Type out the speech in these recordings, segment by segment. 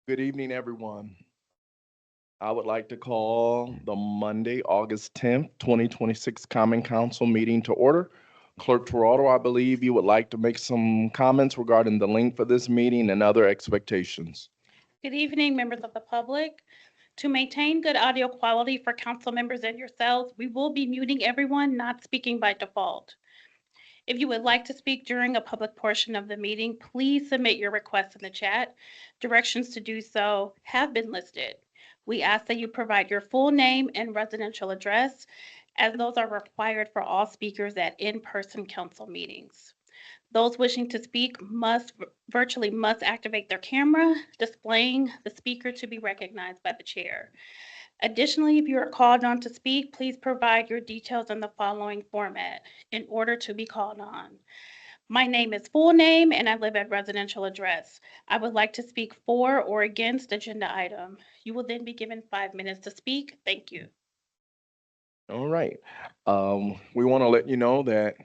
Good evening, everyone. I would like to call the Monday, August 10th, 2026 Common Council meeting to order. Clerk Toronto, I believe you would like to make some comments regarding the link for this meeting and other expectations. Good evening, members of the public. To maintain good audio quality for council members and yourselves, we will be muting everyone not speaking by default. If you would like to speak during a public portion of the meeting, please submit your request in the chat. Directions to do so have been listed. We ask that you provide your full name and residential address, as those are required for all speakers at in-person council meetings. Those wishing to speak must activate their camera, displaying the speaker to be recognized by the chair. Additionally, if you are called on to speak, please provide your details in the following format in order to be called on. My name is full name and I live at residential address. I would like to speak for or against agenda item. You will then be given 5 minutes to speak. Thank you. All right. We want to let you know that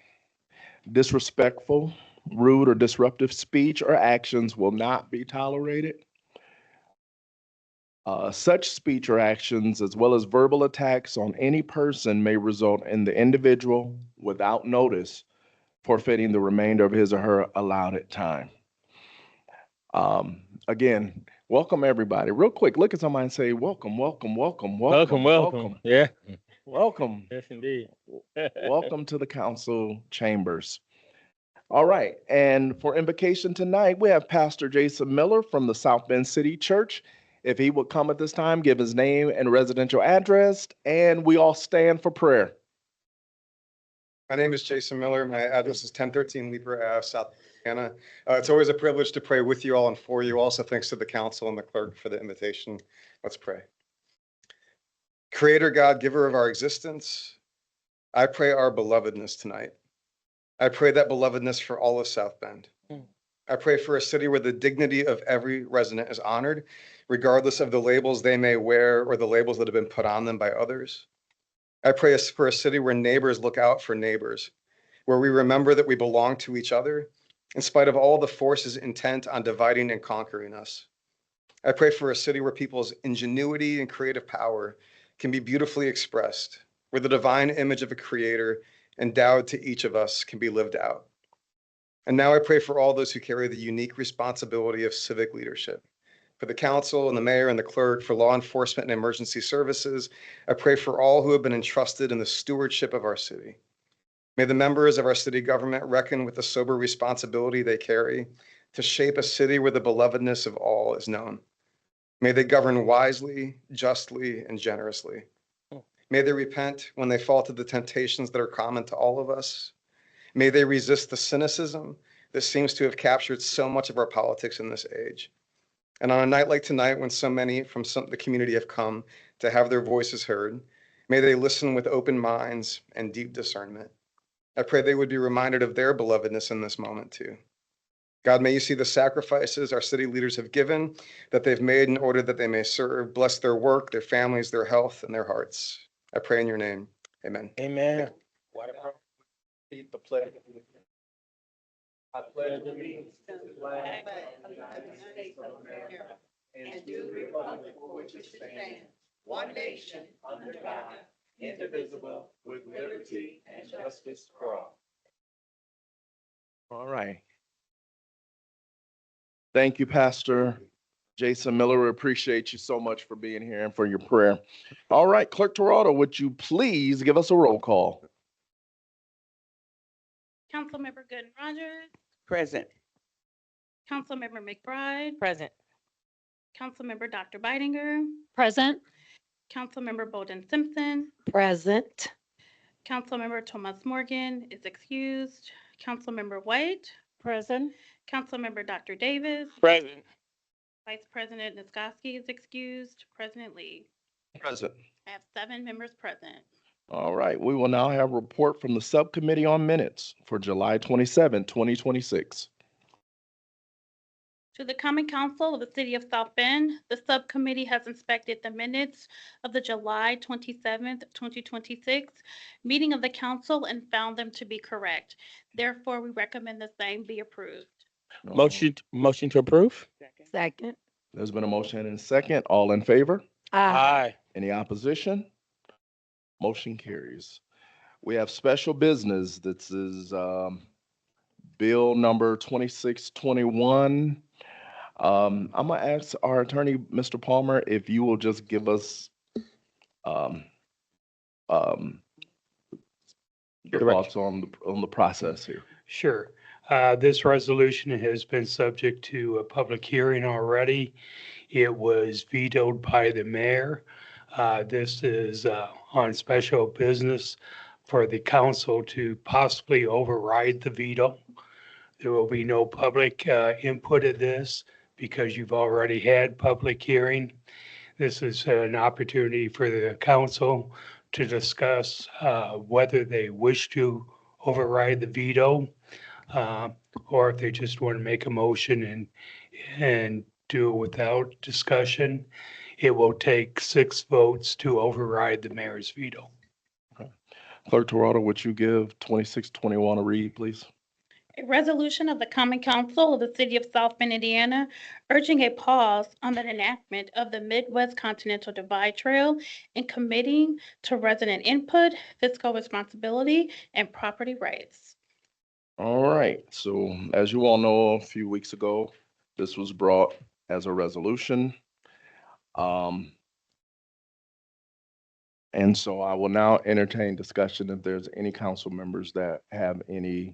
disrespectful, rude, or disruptive speech or actions will not be tolerated. Such speech or actions, as well as verbal attacks on any person, may result in the individual, without notice, forfeiting the remainder of his or her allotted time. Again, welcome everybody. Real quick, look at somebody and say, welcome, welcome, welcome, welcome, Welcome. Yeah. welcome, Yes, indeed. welcome to the council chambers. All right, and for invocation tonight, we have Pastor Jason Miller from the South Bend City Church. If he would come at this time, give his name and residential address, and we all stand for prayer. My name is Jason Miller. My address is 1013 Leeper Ave, South Carolina. It's always a privilege to pray with you all and for you. Also, thanks to the council and the clerk for the invitation. Let's pray. Creator God, giver of our existence, I pray our belovedness tonight. I pray that belovedness for all of South Bend. I pray for a city where the dignity of every resident is honored, regardless of the labels they may wear or the labels that have been put on them by others. I pray for a city where neighbors look out for neighbors, where we remember that we belong to each other, in spite of all the forces intent on dividing and conquering us. I pray for a city where people's ingenuity and creative power can be beautifully expressed, where the divine image of a creator endowed to each of us can be lived out. And now I pray for all those who carry the unique responsibility of civic leadership. For the council and the mayor and the clerk, for law enforcement and emergency services, I pray for all who have been entrusted in the stewardship of our city. May the members of our city government reckon with the sober responsibility they carry to shape a city where the belovedness of all is known. May they govern wisely, justly, and generously. May they repent when they fall to the temptations that are common to all of us. May they resist the cynicism that seems to have captured so much of our politics in this age. And on a night like tonight, when so many from the community have come to have their voices heard, may they listen with open minds and deep discernment. I pray they would be reminded of their belovedness in this moment too. God, may you see the sacrifices our city leaders have given, that they've made in order that they may serve. Bless their work, their families, their health, and their hearts. I pray in your name. Amen. Amen. Repeat the pledge. I pledge allegiance to the flag of the United States of America and to the republic for which it stands, one nation, under God, indivisible, with liberty and justice for all. All right. Thank you, Pastor Jason Miller. We appreciate you so much for being here and for your prayer. All right, Clerk Toronto, would you please give us a roll call? Councilmember Gooden Rogers, Present. Councilmember McBride, Present. Councilmember Dr. Bidinger, Present. Councilmember Bolden Simpson, Present. Councilmember Thomas Morgan is excused, Councilmember White, Present. Councilmember Dr. Davis, Present. Vice President Niskoski is excused, President Lee. Present. I have 7 members present. All right, we will now have a report from the Subcommittee on Minutes for July 27, 2026. To the Common Council of the City of South Bend, the subcommittee has inspected the minutes of the July 27th, 2026 meeting of the council and found them to be correct. Therefore, we recommend the same be approved. Motion to approve? Second. There's been a motion and a second. All in favor? Aye. Any opposition? Motion carries. We have special business. This is Bill number 2621. I'm gonna ask our attorney, Mr. Palmer, if you will just give us um, um, your thoughts on the process here. Sure. This resolution has been subject to a public hearing already. It was vetoed by the mayor. This is on special business for the council to possibly override the veto. There will be no public input of this because you've already had public hearing. This is an opportunity for the council to discuss whether they wish to override the veto, or if they just want to make a motion and do it without discussion. It will take 6 votes to override the mayor's veto. Clerk Toronto, would you give 2621 a read, please? A resolution of the Common Council of the City of South Bend, Indiana, urging a pause on the enactment of the Midwest Continental Divide Trail and committing to resident input, fiscal responsibility, and property rights. All right, so as you all know, a few weeks ago, this was brought as a resolution. And so I will now entertain discussion if there's any council members that have any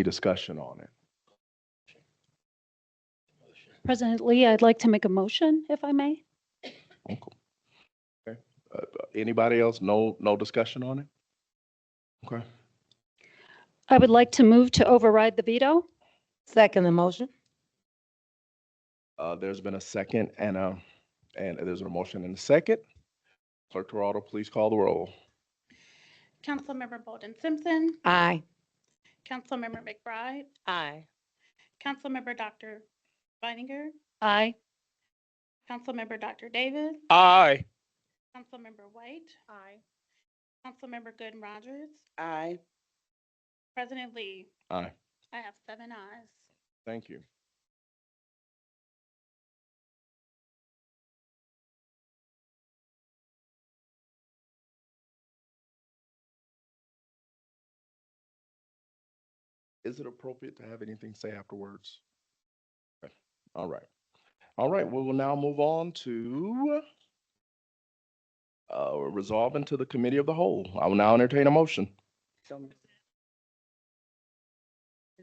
discussion on it. President Lee, I'd like to make a motion, if I may. Okay. Anybody else? No discussion on it? Okay. I would like to move to override the veto. Second the motion. There's been a second and there's a motion and a second. Clerk Toronto, please call the roll. Councilmember Bolden Simpson, Aye. Councilmember McBride, Aye. Councilmember Dr. Beininger, Aye. Councilmember Dr. Davis, Aye. Councilmember White. Aye. Councilmember Gooden Rogers, Aye. President Lee. Aye. I have 7 ayes. Thank you. Is it appropriate to have anything to say afterwards? Okay. All right. All right, we will now move on to resolve into the committee of the whole. I will now entertain a motion.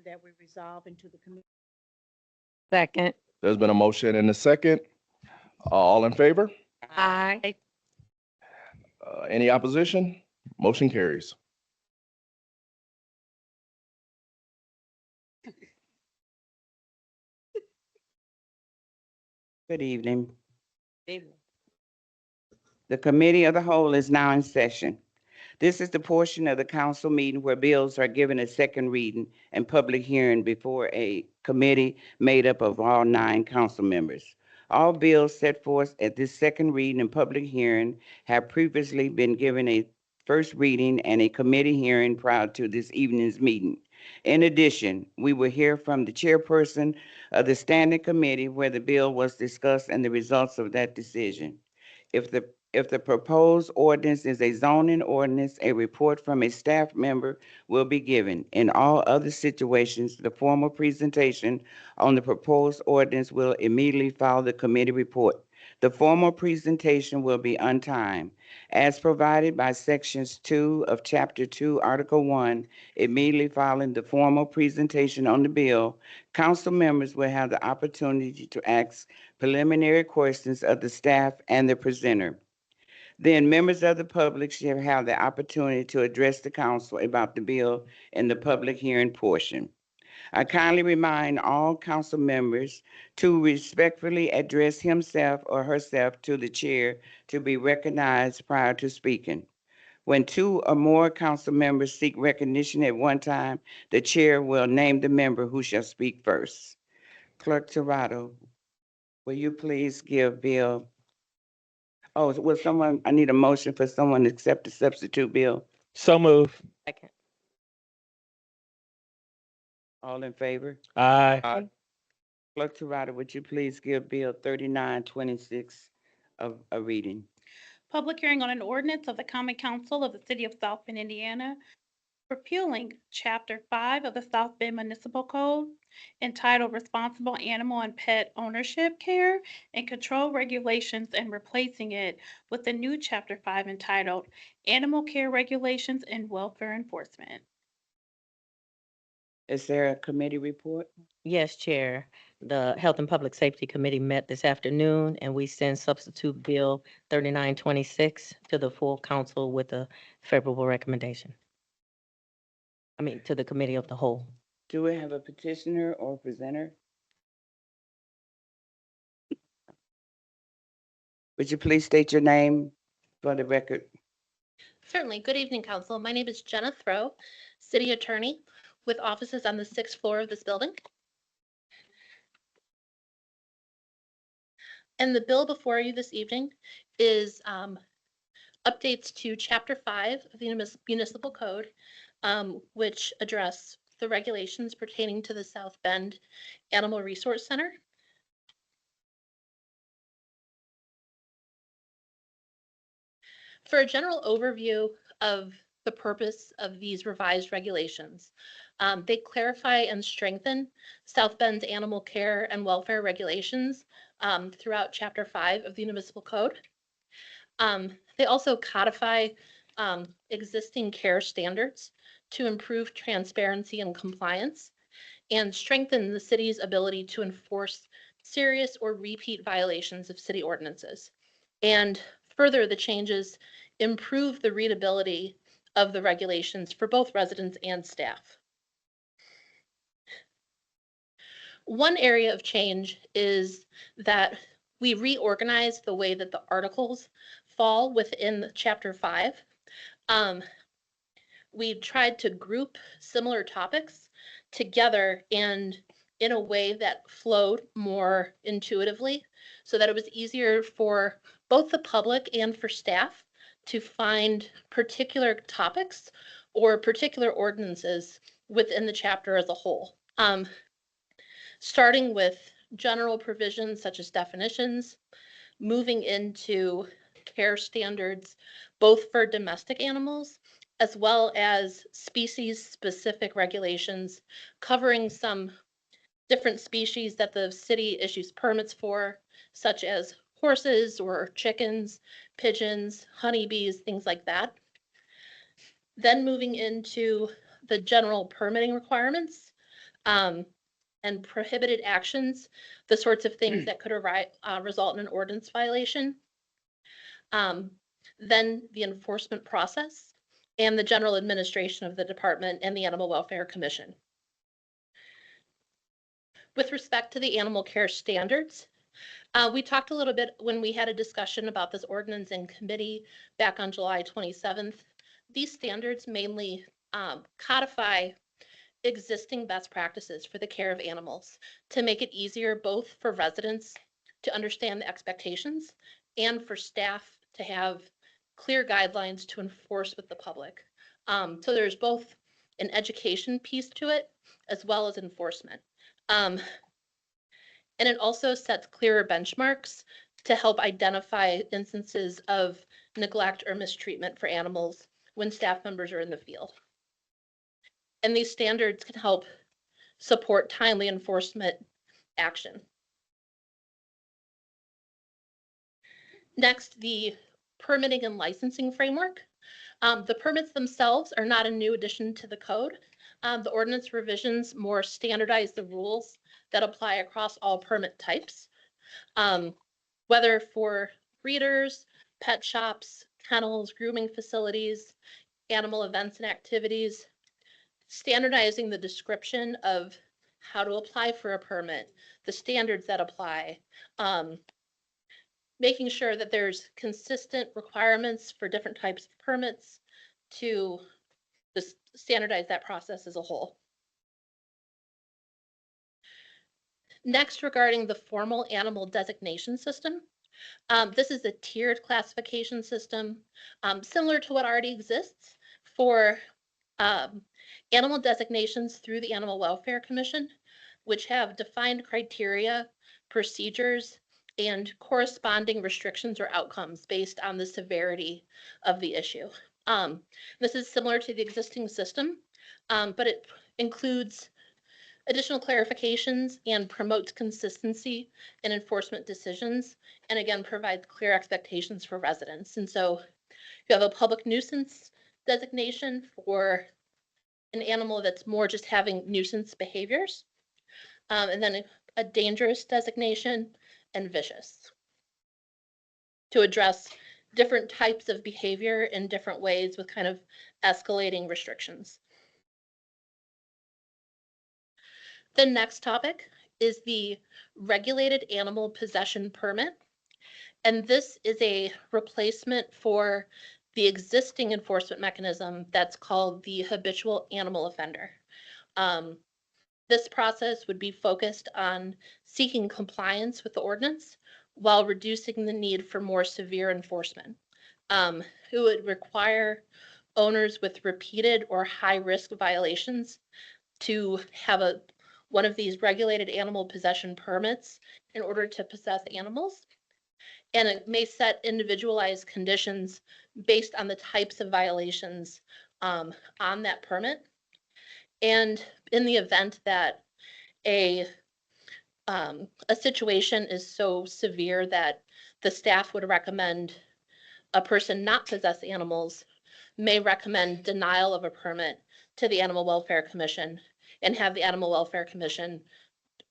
That we resolve into the committee. Second. There's been a motion and a second. All in favor? Aye. Any opposition? Motion carries. Good evening. The Committee of the Whole is now in session. This is the portion of the council meeting where bills are given a second reading and public hearing before a committee made up of all 9 council members. All bills set forth at this second reading and public hearing have previously been given a first reading and a committee hearing prior to this evening's meeting. In addition, we will hear from the chairperson of the standing committee where the bill was discussed and the results of that decision. If the proposed ordinance is a zoning ordinance, a report from a staff member will be given. In all other situations, the formal presentation on the proposed ordinance will immediately follow the committee report. The formal presentation will be on time. As provided by sections 2 of chapter 2, article 1, immediately following the formal presentation on the bill, council members will have the opportunity to ask preliminary questions of the staff and the presenter. Then members of the public shall have the opportunity to address the council about the bill in the public hearing portion. I kindly remind all council members to respectfully address himself or herself to the chair to be recognized prior to speaking. When 2 or more council members seek recognition at one time, the chair will name the member who shall speak first. Clerk Toronto, will you please give Bill? Oh, will someone, I need a motion for someone to accept the substitute bill. So move. Second. All in favor? Aye. Clerk Torado, would you please give Bill 3926 a reading? Public hearing on an ordinance of the Common Council of the City of South Bend, Indiana, repealing Chapter 5 of the South Bend Municipal Code entitled Responsible Animal and Pet Ownership, Care, and Control Regulations and replacing it with the new Chapter 5 entitled Animal Care Regulations and Welfare Enforcement. Is there a committee report? Yes, Chair. The Health and Public Safety Committee met this afternoon, and we send substitute Bill 3926 to the full council with a favorable recommendation. To the Committee of the Whole. Do we have a petitioner or presenter? Would you please state your name for the record? Certainly. Good evening, Council. My name is Jenna Throw, City Attorney with offices on the 6th floor of this building. And the bill before you this evening is updates to Chapter 5 of the Municipal Code, which address the regulations pertaining to the South Bend Animal Resource Center. For a general overview of the purpose of these revised regulations, they clarify and strengthen South Bend's animal care and welfare regulations throughout Chapter 5 of the Municipal Code. They also codify existing care standards to improve transparency and compliance and strengthen the city's ability to enforce serious or repeat violations of city ordinances. And further, the changes improve the readability of the regulations for both residents and staff. One area of change is that we reorganized the way that the articles fall within Chapter 5. We tried to group similar topics together and in a way that flowed more intuitively so that it was easier for both the public and for staff to find particular topics or particular ordinances within the chapter as a whole. Starting with general provisions such as definitions, moving into care standards, both for domestic animals as well as species-specific regulations covering some different species that the city issues permits for, such as horses or chickens, pigeons, honeybees, things like that. Then moving into the general permitting requirements and prohibited actions, the sorts of things that could result in an ordinance violation. Then the enforcement process and the general administration of the department and the Animal Welfare Commission. With respect to the animal care standards, we talked a little bit when we had a discussion about this ordinance in committee back on July 27th. These standards mainly codify existing best practices for the care of animals to make it easier both for residents to understand the expectations and for staff to have clear guidelines to enforce with the public. So there's both an education piece to it as well as enforcement. And it also sets clearer benchmarks to help identify instances of neglect or mistreatment for animals when staff members are in the field. And these standards can help support timely enforcement action. Next, the permitting and licensing framework. The permits themselves are not a new addition to the code. The ordinance revisions more standardize the rules that apply across all permit types, whether for breeders, pet shops, kennels, grooming facilities, animal events and activities, standardizing the description of how to apply for a permit, the standards that apply, making sure that there's consistent requirements for different types of permits to just standardize that process as a whole. Next, regarding the formal animal designation system, this is a tiered classification system similar to what already exists for animal designations through the Animal Welfare Commission. which have defined criteria, procedures, and corresponding restrictions or outcomes based on the severity of the issue. This is similar to the existing system, but it includes additional clarifications and promotes consistency in enforcement decisions, and again, provides clear expectations for residents. And so you have a public nuisance designation for an animal that's more just having nuisance behaviors, and then a dangerous designation and vicious to address different types of behavior in different ways with kind of escalating restrictions. The next topic is the regulated animal possession permit. And this is a replacement for the existing enforcement mechanism that's called the habitual animal offender. This process would be focused on seeking compliance with the ordinance while reducing the need for more severe enforcement. It would require owners with repeated or high-risk violations to have one of these regulated animal possession permits in order to possess animals. And it may set individualized conditions based on the types of violations on that permit. And in the event that a situation is so severe that the staff would recommend a person not possess animals, may recommend denial of a permit to the Animal Welfare Commission and have the Animal Welfare Commission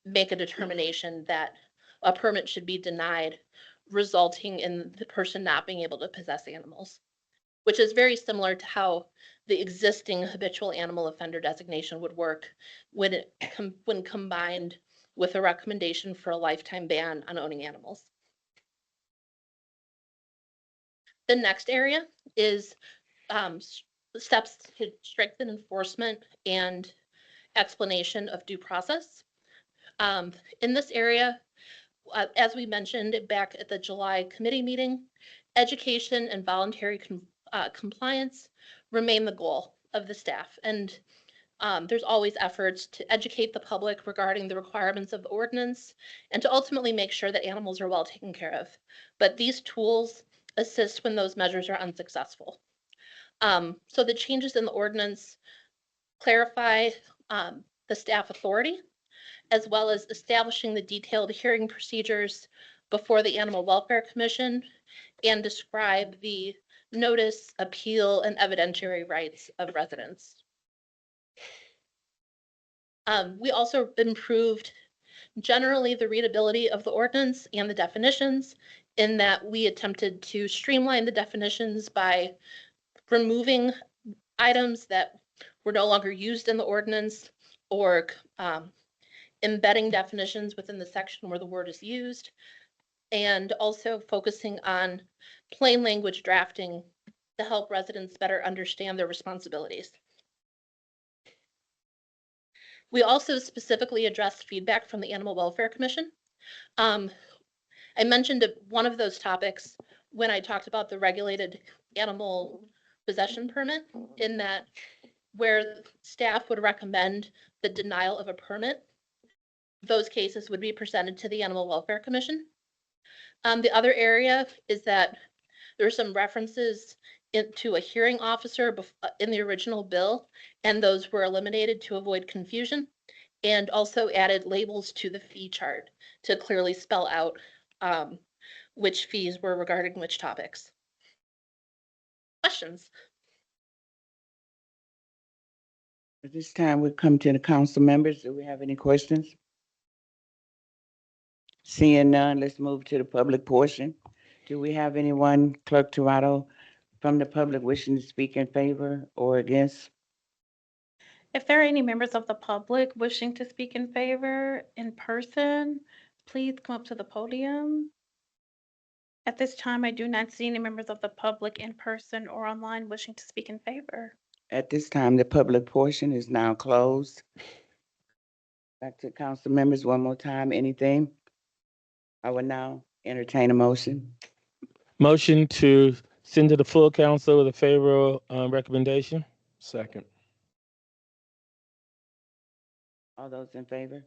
make a determination that a permit should be denied, resulting in the person not being able to possess animals, which is very similar to how the existing habitual animal offender designation would work when combined with a recommendation for a lifetime ban on owning animals. The next area is steps to strengthen enforcement and explanation of due process. In this area, as we mentioned back at the July committee meeting, education and voluntary compliance remain the goal of the staff. And there's always efforts to educate the public regarding the requirements of the ordinance and to ultimately make sure that animals are well taken care of. But these tools assist when those measures are unsuccessful. So the changes in the ordinance clarify the staff authority, as well as establishing the detailed hearing procedures before the Animal Welfare Commission and describe the notice, appeal, and evidentiary rights of residents. We also improved generally the readability of the ordinance and the definitions, in that we attempted to streamline the definitions by removing items that were no longer used in the ordinance, or embedding definitions within the section where the word is used, and also focusing on plain language drafting to help residents better understand their responsibilities. We also specifically addressed feedback from the Animal Welfare Commission. I mentioned one of those topics when I talked about the regulated animal possession permit, in that where staff would recommend the denial of a permit, those cases would be presented to the Animal Welfare Commission. The other area is that there are some references to a hearing officer in the original bill, and those were eliminated to avoid confusion, and also added labels to the fee chart to clearly spell out which fees were regarding which topics. Questions? At this time, we come to the council members. Do we have any questions? Seeing none, let's move to the public portion. Do we have anyone, Clerk Toronto, from the public wishing to speak in favor or against? If there are any members of the public wishing to speak in favor in person, please come up to the podium. At this time, I do not see any members of the public in person or online wishing to speak in favor. At this time, the public portion is now closed. Back to council members one more time. Anything? I will now entertain a motion. Motion to send to the full council with a favorable recommendation. Second. All those in favor?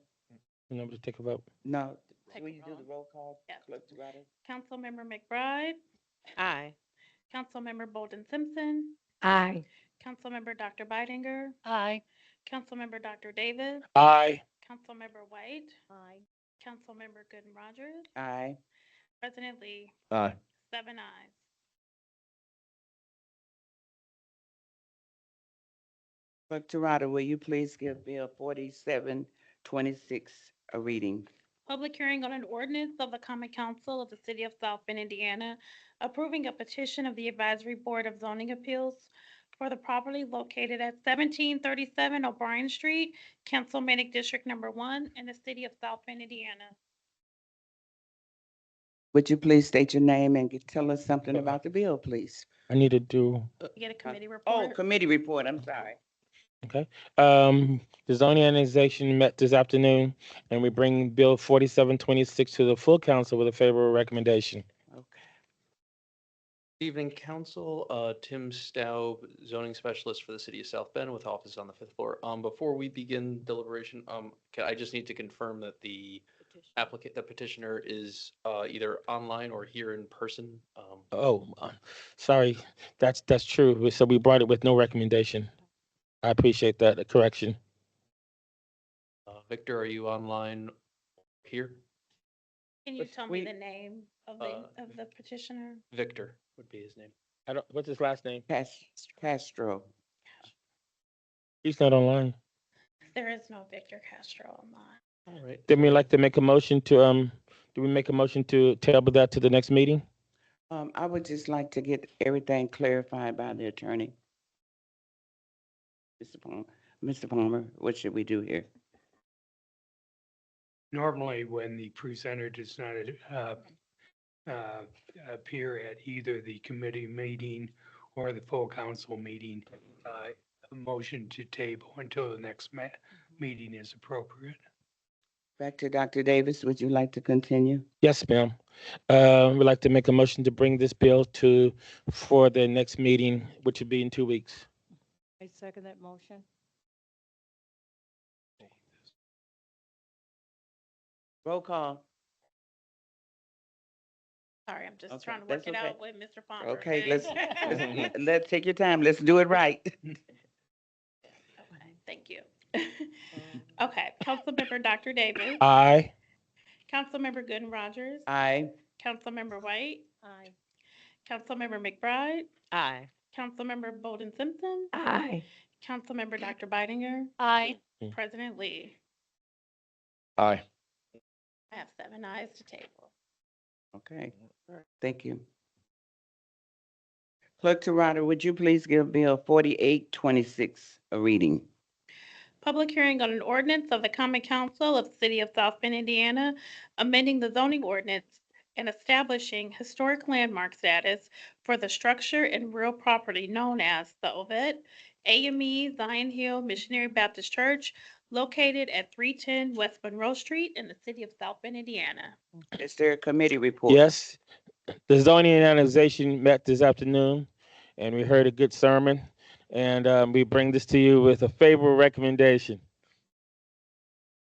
Nobody take a vote. No, Take will a you do the roll. roll call? Yes. Clerk Torado? Councilmember McBride, Aye. Councilmember Bolden Simpson, Aye. Councilmember Dr. Bidinger, Aye. Councilmember Dr. Davis, Aye. Councilmember White, Aye. Councilmember Gooden Rogers, Aye. President Lee, Aye. 7 ayes. Clerk Torado, will you please give Bill 4726 a reading? Public hearing on an ordinance of the Common Council of the City of South Bend, Indiana, approving a petition of the Advisory Board of Zoning Appeals for the property located at 1737 O'Brien Street, Councilmanic District Number 1, in the City of South Bend, Indiana. Would you please state your name and tell us something about the bill, please? I need to do, You get a committee Oh, report? committee report, I'm sorry. okay. The zoning annexation met this afternoon, and we bring Bill 4726 to the full council with a favorable recommendation. Okay. Evening, Council. Tim Staub, zoning specialist for the city of South Bend with office on the 5th floor. Before we begin deliberation, I just need to confirm that the applicant, the petitioner is either online or here in person. Oh, sorry, that's true. So we brought it with no recommendation. I appreciate that correction. Victor, are you online here? Can you But tell me we- the name of the petitioner? Victor would be his name. I don't, what's his last name? Castro. He's not online. There is no Victor Castro online. All right. Then we like to make a motion to, do we make a motion to table that to the next meeting? I would just like to get everything clarified by the attorney. Mr. Palmer, what should we do here? Normally, when the presenter does not appear at either the committee meeting or the full council meeting, a motion to table until the next meeting is appropriate. Back to Dr. Davis, would you like to continue? Yes, ma'am. We'd like to make a motion to bring this bill for the next meeting, which would be in 2 weeks. I second that motion. Roll call. Sorry, I'm just Okay, trying to work that's it okay. out with Mr. Palmer. Okay, let's take your time. Let's do it right. Okay, thank you. Okay, Councilmember Dr. Davis, Aye. Councilmember Gooden Rogers, Aye. Councilmember White, Aye. Councilmember McBride, Aye. Councilmember Bolden Simpson, Aye. Councilmember Dr. Bidinger, Aye. President Lee. Aye. I have 7 ayes to table. Okay, thank you. Clerk Torado, would you please give Bill 4826 a reading? Public hearing on an ordinance of the Common Council of the City of South Bend, Indiana, amending the zoning ordinance and establishing historic landmark status for the structure and real property known as the Ovet AME Zion Hill Missionary Baptist Church, located at 310 West Monroe Street in the city of South Bend, Indiana. Is there a committee report? Yes, the zoning annexation met this afternoon, and we heard a good sermon. And we bring this to you with a favorable recommendation.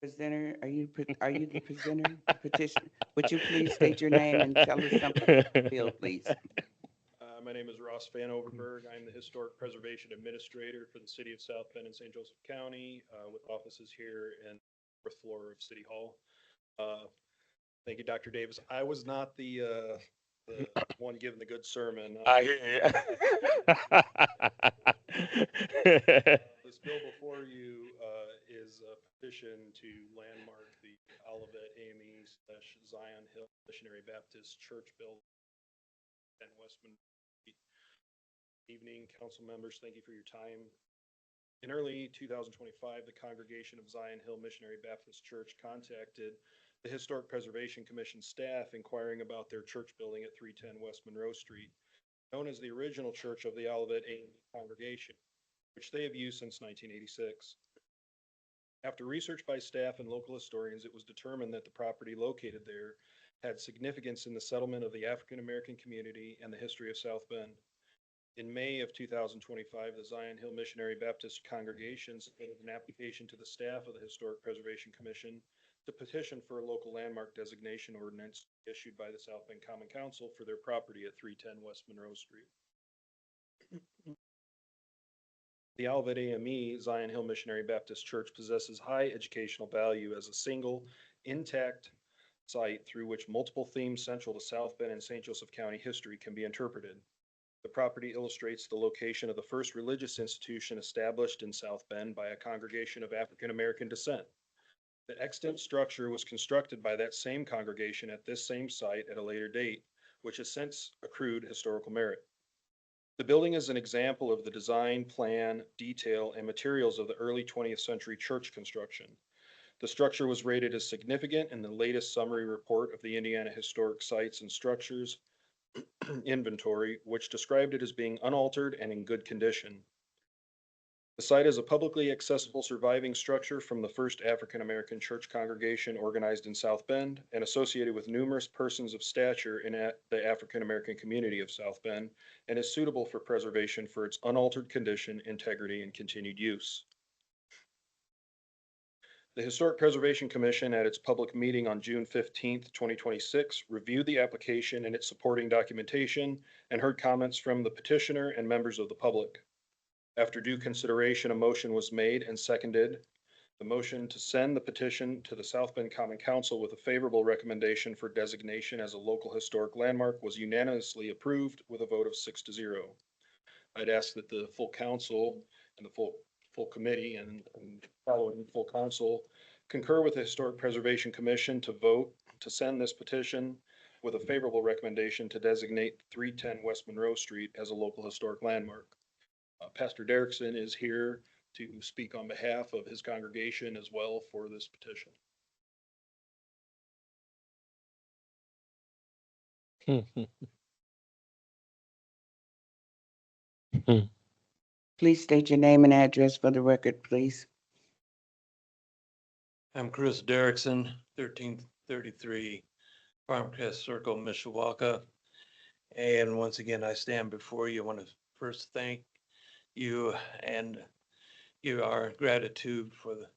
Presenter, are you the presenter, petition? Would you please state your name and tell us something about the bill, please? My name is Ross Van Overberg. I'm the Historic Preservation Administrator for the City of South Bend and St. Joseph County, with offices here in the 4th floor of City Hall. Thank you, Dr. Davis. I was not the one giving the good sermon. I hear This bill before you is a petition to landmark the Olivet AME / Zion Hill Missionary Baptist Church building in Westman. Evening, council members, thank you for your time. In early 2025, the congregation of Zion Hill Missionary Baptist Church contacted the Historic Preservation Commission staff inquiring about their church building at 310 West Monroe Street, known as the original Church of the Olivet AME congregation, which they have used since 1986. After research by staff and local historians, it was determined that the property located there had significance in the settlement of the African American community and the history of South Bend. In May of 2025, the Zion Hill Missionary Baptist congregation submitted an application to the staff of the Historic Preservation Commission to petition for a local landmark designation ordinance issued by the South Bend Common Council for their property at 310 West Monroe Street. The Olivet AME Zion Hill Missionary Baptist Church possesses high educational value as a single, intact site through which multiple themes central to South Bend and St. Joseph County history can be interpreted. The property illustrates the location of the first religious institution established in South Bend by a congregation of African American descent. The extant structure was constructed by that same congregation at this same site at a later date, which has since accrued historical merit. The building is an example of the design, plan, detail, and materials of the early 20th century church construction. The structure was rated as significant in the latest summary report of the Indiana Historic Sites and Structures Inventory, which described it as being unaltered and in good condition. The site is a publicly accessible surviving structure from the first African-American church congregation organized in South Bend and associated with numerous persons of stature in the African-American community of South Bend, and is suitable for preservation for its unaltered condition, integrity, and continued use. The Historic Preservation Commission at its public meeting on June 15th, 2026, reviewed the application and its supporting documentation and heard comments from the petitioner and members of the public. After due consideration, a motion was made and seconded. The motion to send the petition to the South Bend Common Council with a favorable recommendation for designation as a local historic landmark was unanimously approved with a vote of 6-0. I'd ask that the full council and the full committee and following full council concur with the Historic Preservation Commission to vote to send this petition with a favorable recommendation to designate 310 West Monroe Street as a local historic landmark. Pastor Derrickson is here to speak on behalf of his congregation as well for this petition. Please state your name and address for the record, please. I'm Chris Derrickson, 1333 Farmcrest Circle, Mishawaka. And once again, I stand before you. I want to first thank you and our gratitude for the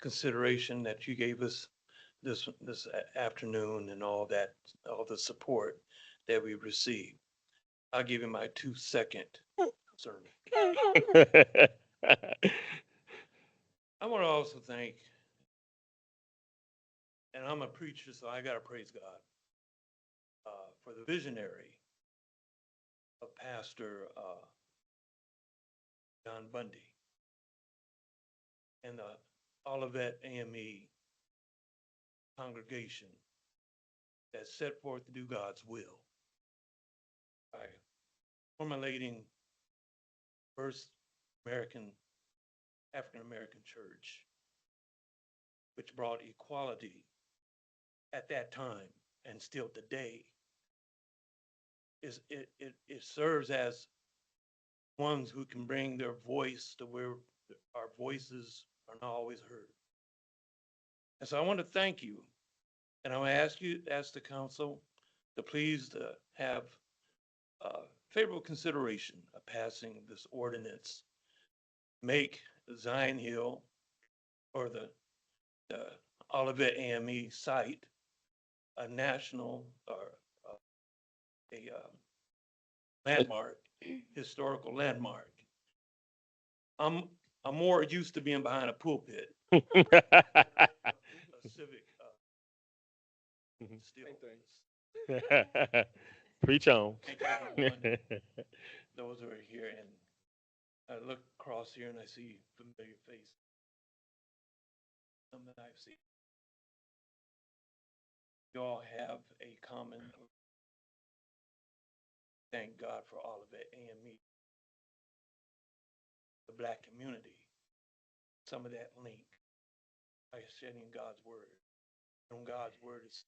consideration that you gave us this afternoon and all the support that we received. I'll give you my 2-second sermon. I want to also thank, and I'm a preacher, so I got to praise God for the visionary of Pastor John Bundy and the Olivet AME congregation that set forth to do God's will by formulating first African-American church, which brought equality at that time and still today. It serves as ones who can bring their voice to where our voices are not always heard. And so I want to thank you, and I want to ask the council to please have favorable consideration of passing this ordinance. Make Zion Hill or the Olivet AME site a national or a landmark, historical landmark. I'm more used to being behind a pulpit. A civic still. Preach on. Those who are here, and I look across here and I see familiar faces. Some that I've seen. You all have a common. Thank God for all of it, AME, the Black community. Some of that link by shedding God's word. And God's word is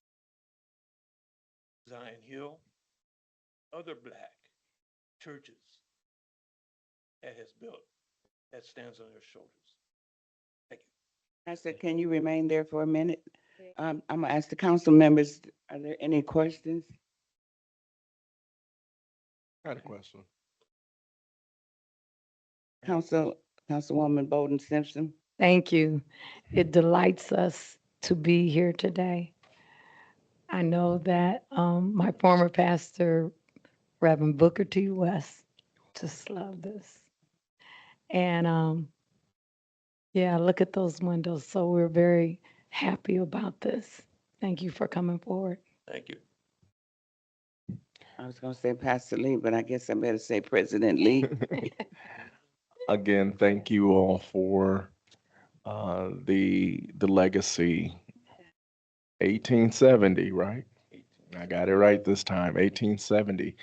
Zion Hill, other Black churches that has built, that stands on their shoulders. Thank you. I said, can you remain there for a minute? I'm gonna ask the council members, are there any questions? I had a question. Councilwoman Bolden Simpson? Thank you. It delights us to be here today. I know that my former pastor, Reverend Booker T. West, just love this. And yeah, look at those windows. So we're very happy about this. Thank you for coming forward. Thank you. I was gonna say Pastor Lee, but I guess I better say President Lee. Again, thank you all for the legacy. 1870, right? I got it right this time, 1870.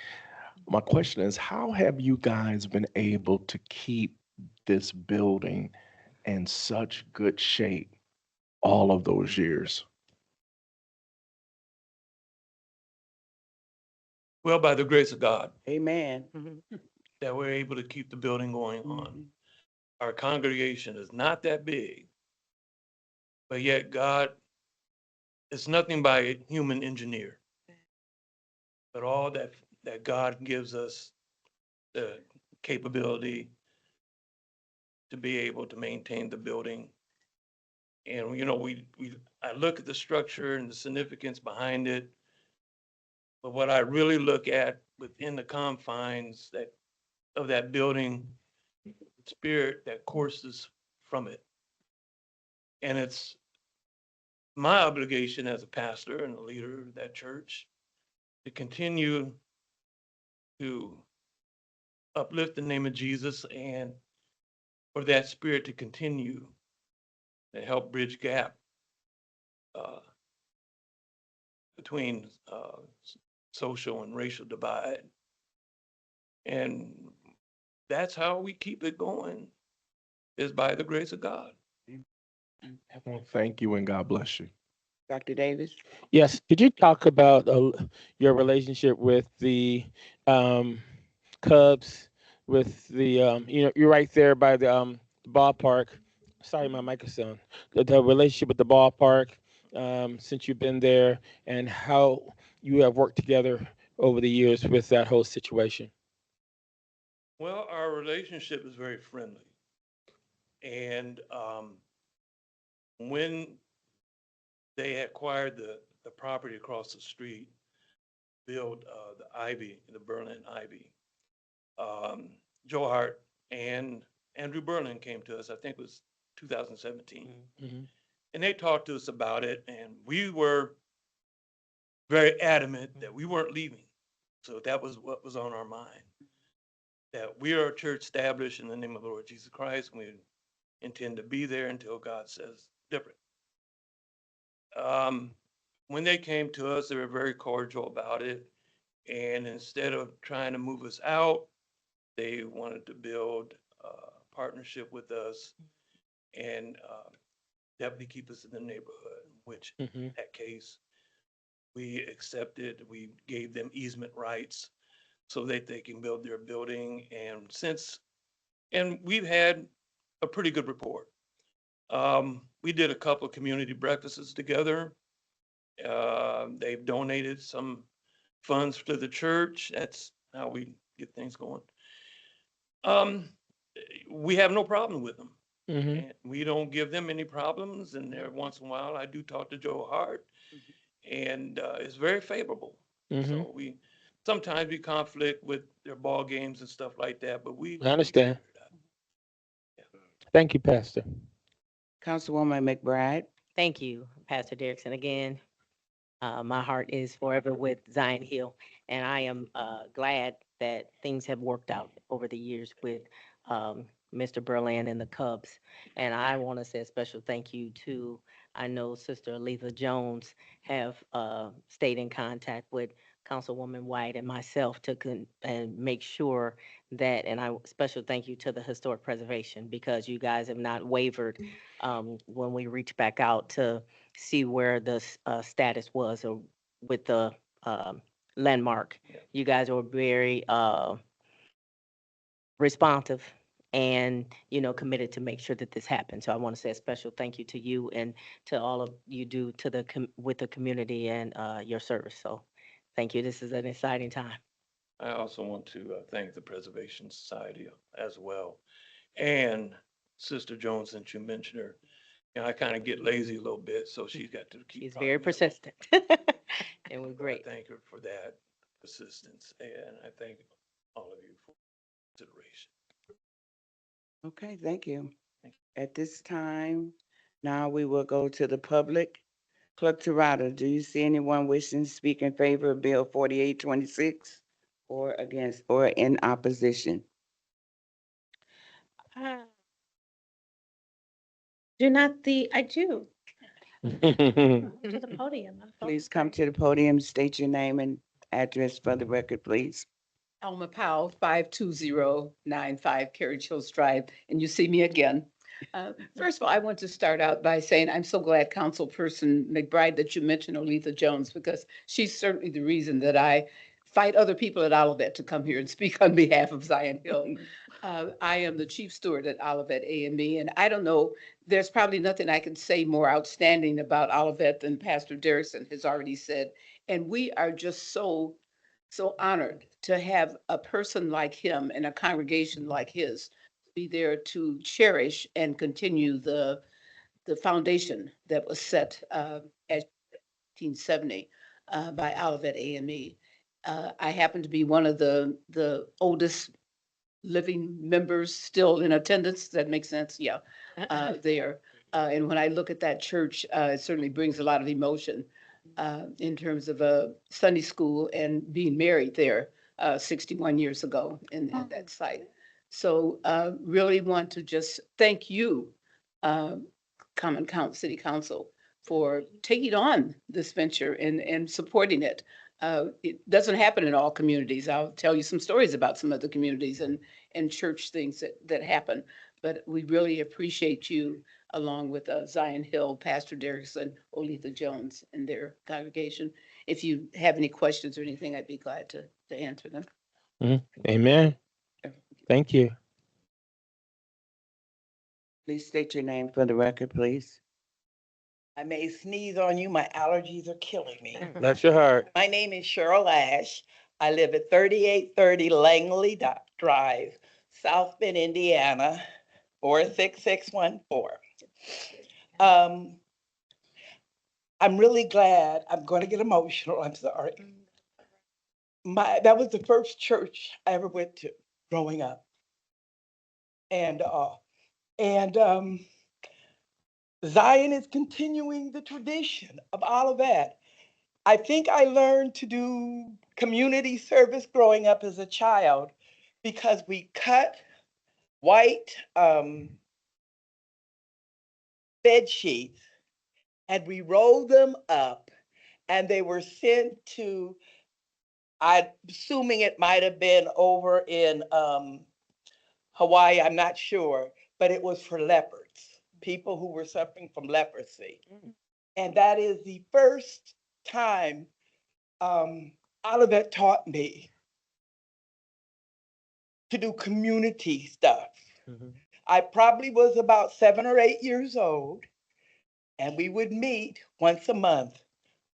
My question is, how have you guys been able to keep this building in such good shape all of those years? Well, by the grace of God, Amen. that we're able to keep the building going on. Mhm. Our congregation is not that big, but yet God, it's nothing by human engineer. But all that God gives us the capability to be able to maintain the building. And, you know, I look at the structure and the significance behind it. But what I really look at within the confines of that building, spirit that courses from it. And it's my obligation as a pastor and a leader of that church to continue to uplift the name of Jesus and for that spirit to continue to help bridge gap uh, between social and racial divide. And that's how we keep it going, is by the grace of God. Well, thank you and God bless you. Dr. Davis? Yes, could you talk about your relationship with the Cubs, with the you're right there by the ballpark. Sorry, my mic is on. The relationship with the ballpark since you've been there, and how you have worked together over the years with that whole situation. Well, our relationship is very friendly. And when they acquired the property across the street, built the Berlin Ivy, Joe Hart and Andrew Berlin came to us, I think it was 2017. Mm-hmm. And they talked to us about it, and we were very adamant that we weren't leaving. So that was what was on our mind, that we are a church established in the name of the Lord Jesus Christ, and we intend to be there until God says different. When they came to us, they were very cordial about it. And instead of trying to move us out, they wanted to build a partnership with us and definitely keep us in the neighborhood, which in that case, we accepted. We gave them easement rights so that they can build their building. And we've had a pretty good rapport. We did a couple of community breakfasts together. They've donated some funds to the church. That's how we get things going. We have no problem with them. Mm-hmm. And we don't give them any problems. And every once in a while, I do talk to Joe Hart, and it's very favorable. Mm-hmm. So sometimes we conflict with their ball games and stuff like that, but I understand. Yeah. Thank you, Pastor. Councilwoman McBride? Thank you, Pastor Derrickson. Again, my heart is forever with Zion Hill, and I am glad that things have worked out over the years with Mr. Berlin and the Cubs. And I want to say a special thank you to, I know Sister Aletha Jones have stayed in contact with Councilwoman White and myself and make sure that, and special thank you to the Historic Preservation, because you guys have not wavered when we reach back out to see where the status was with the landmark. You guys were very responsive and, committed to make sure that this happened. So I want to say a special thank you to you and to all of you do with the community and your service. So thank you. This is an exciting time. I also want to thank the Preservation Society as well, and Sister Jones, since you mentioned her, You know, I kind of get lazy a little bit, so she's got to keep. She's prodding very me. persistent. And we're So great. I thank her for that persistence, and I thank all of you for consideration. Okay, thank you. At this time, now we will go to the public. Clerk Torado, do you see anyone wishing to speak in favor of Bill 4826 or against or in opposition? I do. To the podium. I'm so Please come to the podium, state your name and address for the record, please. Alma Powell, 52095 Carriage Hills Drive, and you see me again. First of all, I want to start out by saying I'm so glad Councilperson McBride that you mentioned Olitha Jones, because she's certainly the reason that I fight other people at Olivet to come here and speak on behalf of Zion Hill. I am the chief steward at Olivet AME, and I don't know, there's probably nothing I can say more outstanding about Olivet than Pastor Derrickson has already said. And we are just so honored to have a person like him and a congregation like his be there to cherish and continue the foundation that was set at 1870 by Olivet AME. I happen to be one of the oldest living members still in attendance. That makes sense? Yeah, there. And when I look at that church, it certainly brings a lot of emotion in terms of a Sunday school and being married there 61 years ago at that site. So really want to just thank you, City Council, for taking on this venture and supporting it. It doesn't happen in all communities. I'll tell you some stories about some other communities and church things that happen. But we really appreciate you, along with Zion Hill, Pastor Derrickson, Olitha Jones, and their congregation. If you have any questions or anything, I'd be glad to answer them. Amen. Thank you. Please state your name for the record, please. I may sneeze on you. My allergies are killing me. Bless your heart. My name is Cheryl Ash. I live at 3830 Langley Drive, South Bend, Indiana, 46614. I'm really glad. I'm going to get emotional. I'm sorry. That was the first church I ever went to growing up. And Zion is continuing the tradition of Olivet. I think I learned to do community service growing up as a child because we cut white bed sheets and we rolled them up, and they were sent to, I'm assuming it might have been over in Hawaii, I'm not sure, but it was for leopards, people who were suffering from leprosy. And that is the first time Olivet taught me to do community stuff. I probably was about 7 or 8 years old, and we would meet once a month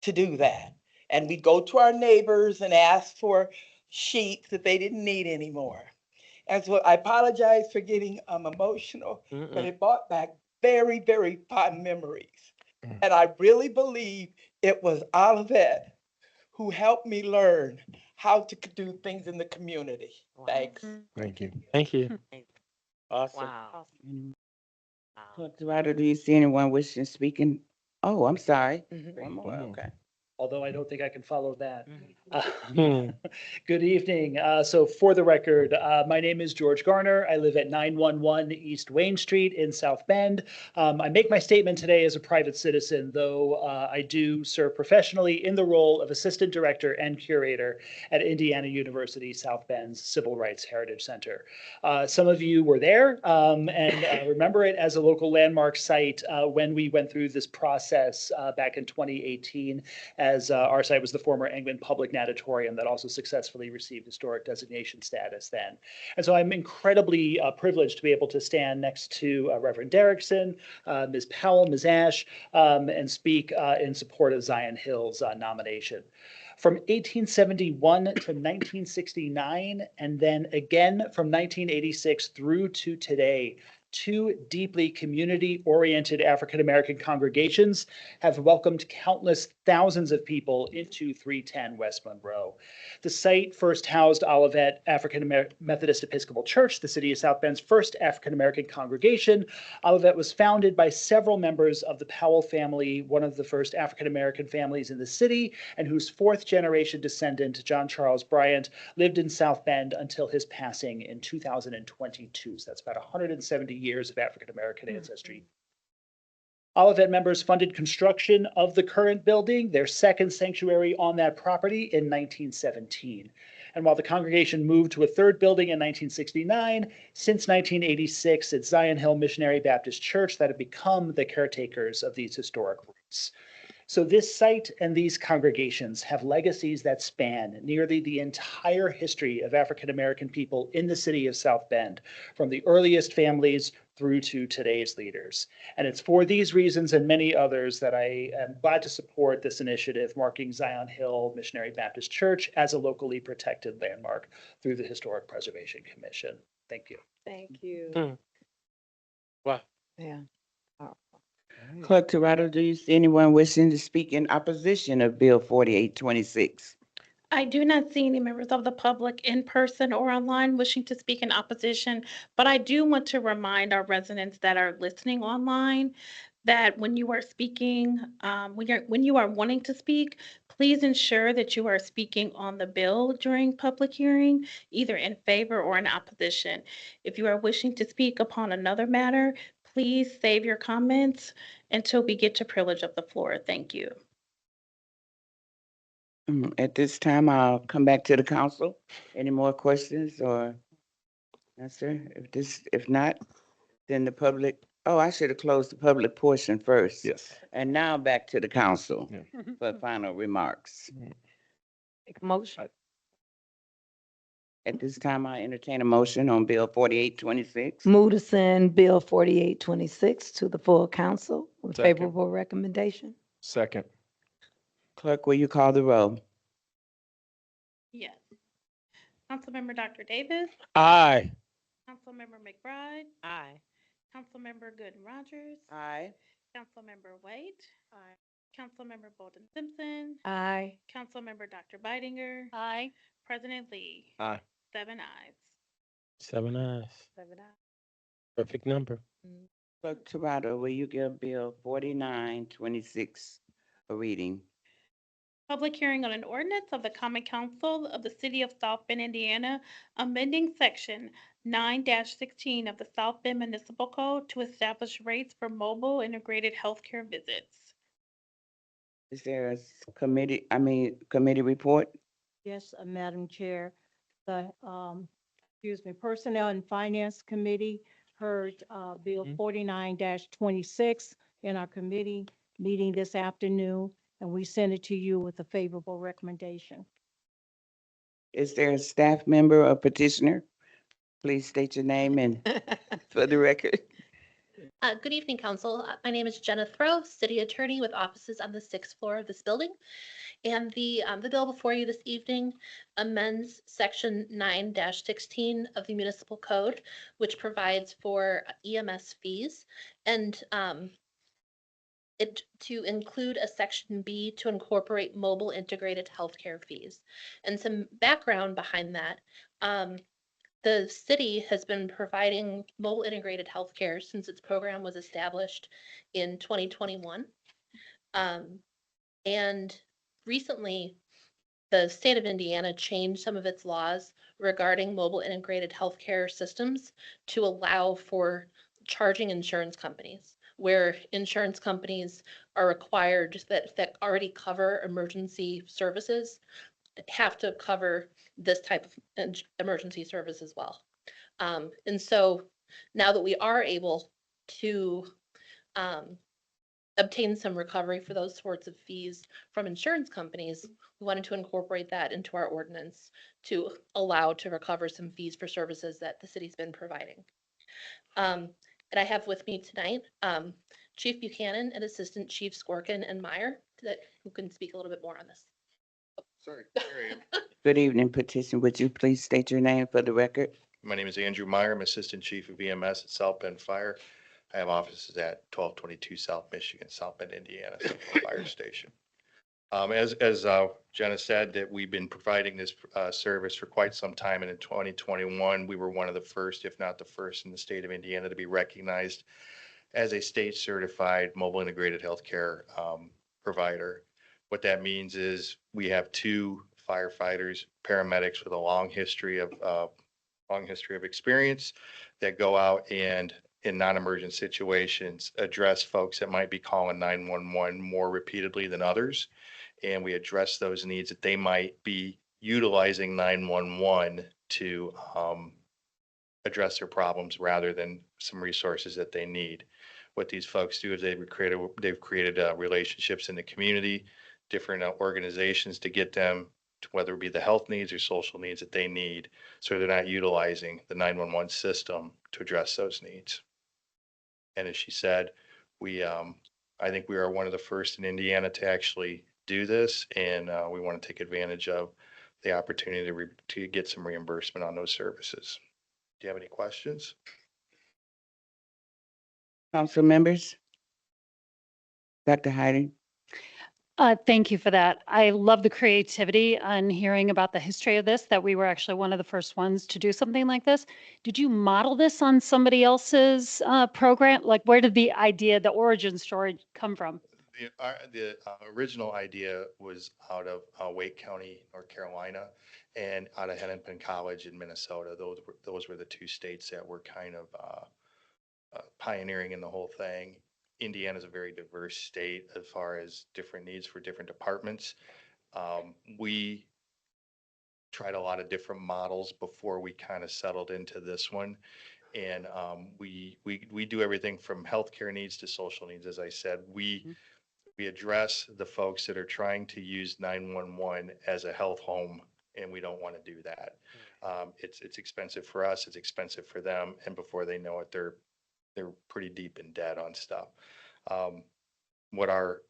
to do that. And we'd go to our neighbors and ask for sheets that they didn't need anymore. And so I apologize for getting emotional, but it brought back very, very fond memories. And I really believe it was Olivet who helped me learn how to do things in the community. Thanks. Thank you. Thank you. Awesome. Wow. Clerk Torado, do you see anyone wishing to speak in? Oh, I'm sorry. One more, okay. Although I don't think I can follow that. Hmm. Good evening. So for the record, my name is George Garner. I live at 911 East Wayne Street in South Bend. I make my statement today as a private citizen, though I do serve professionally in the role of Assistant Director and Curator at Indiana University South Bend's Civil Rights Heritage Center. Some of you were there and remember it as a local landmark site when we went through this process back in 2018. As our site was the former Angwin Public Natatorium that also successfully received historic designation status then. And so I'm incredibly privileged to be able to stand next to Reverend Derrickson, Ms. Powell, Ms. Ash, and speak in support of Zion Hill's nomination. From 1871 to 1969, and then again from 1986 through to today, two deeply community-oriented African-American congregations have welcomed countless thousands of people into 310 West Monroe. The site first housed Olivet African Methodist Episcopal Church, the city of South Bend's first African-American congregation. Olivet was founded by several members of the Powell family, one of the first African-American families in the city, and whose fourth-generation descendant, John Charles Bryant, lived in South Bend until his passing in 2022. So that's about 170 years of African-American ancestry. Olivet members funded construction of the current building, their second sanctuary on that property, in 1917. And while the congregation moved to a third building in 1969, since 1986, it's Zion Hill Missionary Baptist Church that have become the caretakers of these historic roots. So this site and these congregations have legacies that span nearly the entire history of African-American people in the city of South Bend, from the earliest families through to today's leaders. And it's for these reasons and many others that I am glad to support this initiative marking Zion Hill Missionary Baptist Church as a locally protected landmark through the Historic Preservation Commission. Thank you. Thank you. Wow. Yeah. Clerk Toretto, do you see anyone wishing to speak in opposition of Bill 4826? I do not see any members of the public in person or online wishing to speak in opposition, but I do want to remind our residents that are listening online that when you are speaking, when you are wanting to speak, please ensure that you are speaking on the bill during public hearing, either in favor or in opposition. If you are wishing to speak upon another matter, please save your comments until we get to privilege of the floor. Thank you. At this time, I'll come back to the council. Any more questions or answer? If not, then the public, oh, I should have closed the public portion first. Yes. And now back to the council Yeah. for final remarks. Make a motion. At this time, I entertain a motion on Bill 4826. Move to send Bill 4826 to the full council with Second. favorable recommendation. Second. Clerk, will you call the roll? Yes. Councilmember Dr. Davis, Aye. Councilmember McBride, Aye. Councilmember Gooden Rogers, Aye. Councilmember White, Councilmember Bolden Simpson, Aye. Councilmember Dr. Bidinger, Aye. President Lee. Aye. 7 ayes. 7 ayes. 7 ayes. Perfect number. Clerk Toretto, will you give Bill 4926 a reading? Public hearing on an ordinance of the Common Council of the City of South Bend, Indiana, amending Section 9-16 of the South Bend Municipal Code to establish rates for mobile integrated healthcare visits. Is there a committee report? Yes, Madam Chair, the, Personnel and Finance Committee heard Bill 49-26 in our committee meeting this afternoon, and we sent it to you with a favorable recommendation. Is there a staff member or petitioner? Please state your name and for the record. Good evening, Council. My name is Jenna Throw, City Attorney with offices on the 6th floor of this building. And the bill before you this evening amends Section 9-16 of the Municipal Code, which provides for EMS fees, and it to include a Section B to incorporate mobile integrated healthcare fees. And some background behind that. The city has been providing mobile integrated healthcare since its program was established in 2021. And recently, the state of Indiana changed some of its laws regarding mobile integrated healthcare systems to allow for charging insurance companies, where insurance companies are required that already cover emergency services have to cover this type of emergency service as well. And so now that we are able to obtain some recovery for those sorts of fees from insurance companies, we wanted to incorporate that into our ordinance to allow to recover some fees for services that the city's been providing. And I have with me tonight Chief Buchanan and Assistant Chief Skorkin and Meyer who can speak a little bit more on this. Sorry, there I am. Good evening, petition. Would you please state your name for the record? My name is Andrew Meyer. I'm Assistant Chief of EMS at South Bend Fire. I have offices at 1222 South Michigan, South Bend, Indiana, Central Fire Station. As Jenna said, that we've been providing this service for quite some time, and in 2021, we were one of the first, if not the first, in the state of Indiana to be recognized as a state certified mobile integrated healthcare provider. What that means is we have 2 firefighters, paramedics with a long history of experience that go out and in non-emergent situations address folks that might be calling 911 more repeatedly than others. And we address those needs that they might be utilizing 911 to address their problems rather than some resources that they need. What these folks do is they've created relationships in the community, different organizations to get them to whether it be the health needs or social needs that they need, so they're not utilizing the 911 system to address those needs. And as she said, I think we are one of the first in Indiana to actually do this, and we want to take advantage of the opportunity to get some reimbursement on those services. Do you have any questions? Council members? Dr. Heidi? Thank you for that. I love the creativity on hearing about the history of this, that we were actually one of the first ones to do something like this. Did you model this on somebody else's program? Like, where did the idea, the origin story come from? The original idea was out of Wake County, North Carolina, and out of Hennepin College in Minnesota. Those were the 2 states that were kind of pioneering in the whole thing. Indiana is a very diverse state as far as different needs for different departments. We tried a lot of different models before we kind of settled into this one. And we do everything from healthcare needs to social needs. As I said, we address the folks that are trying to use 911 as a health home, and we don't want to do that. It's expensive for us, it's expensive for them, and before they know it, they're pretty deep in debt on stuff. What our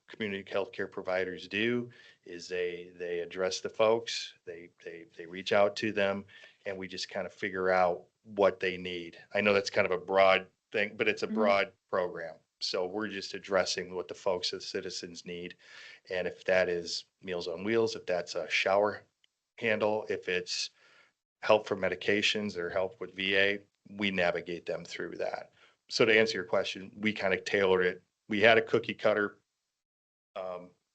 community healthcare providers do is they address the folks, they reach out to them, and we just kind of figure out what they need. I know that's kind of a broad thing, but it's a broad program. So we're just addressing what the folks, the citizens need. And if that is Meals on Wheels, if that's a shower handle, if it's help for medications or help with VA, we navigate them through that. So to answer your question, we kind of tailored it. We had a cookie cutter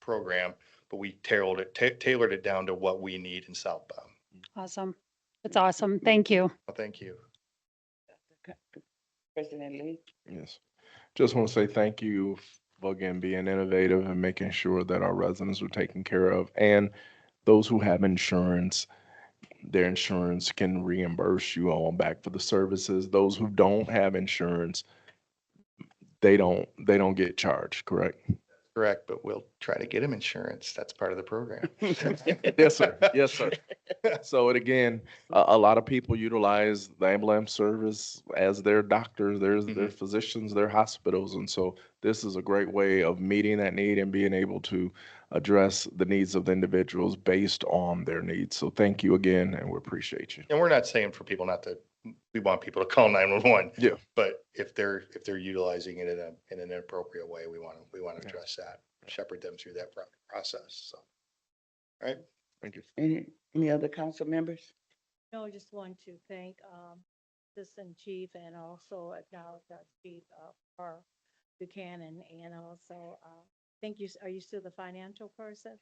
program, but we tailored it down to what we need in South Bend. Awesome. That's awesome. Thank you. Well, thank you. President Lee? Yes. Just want to say thank you for again being innovative and making sure that our residents are taken care of, and those who have insurance, their insurance can reimburse you all back for the services. Those who don't have insurance, they don't get charged, correct? Correct, but we'll try to get them insurance. That's part of the program. Yes, sir. Yes, sir. So it again, a lot of people utilize the ambulance service as their doctors, their physicians, their hospitals. And so this is a great way of meeting that need and being able to address the needs of the individuals based on their needs. So thank you again, and we appreciate you. And we're not saying for people not to, we want people to call 911. Yeah. But if they're utilizing it in an inappropriate way, we want to address that, shepherd them through that process. So, all right. Thank you. Any other council members? No, I just want to thank Assistant Chief and also acknowledge our Chief for Buchanan, and also thank you. Are you still the financial person?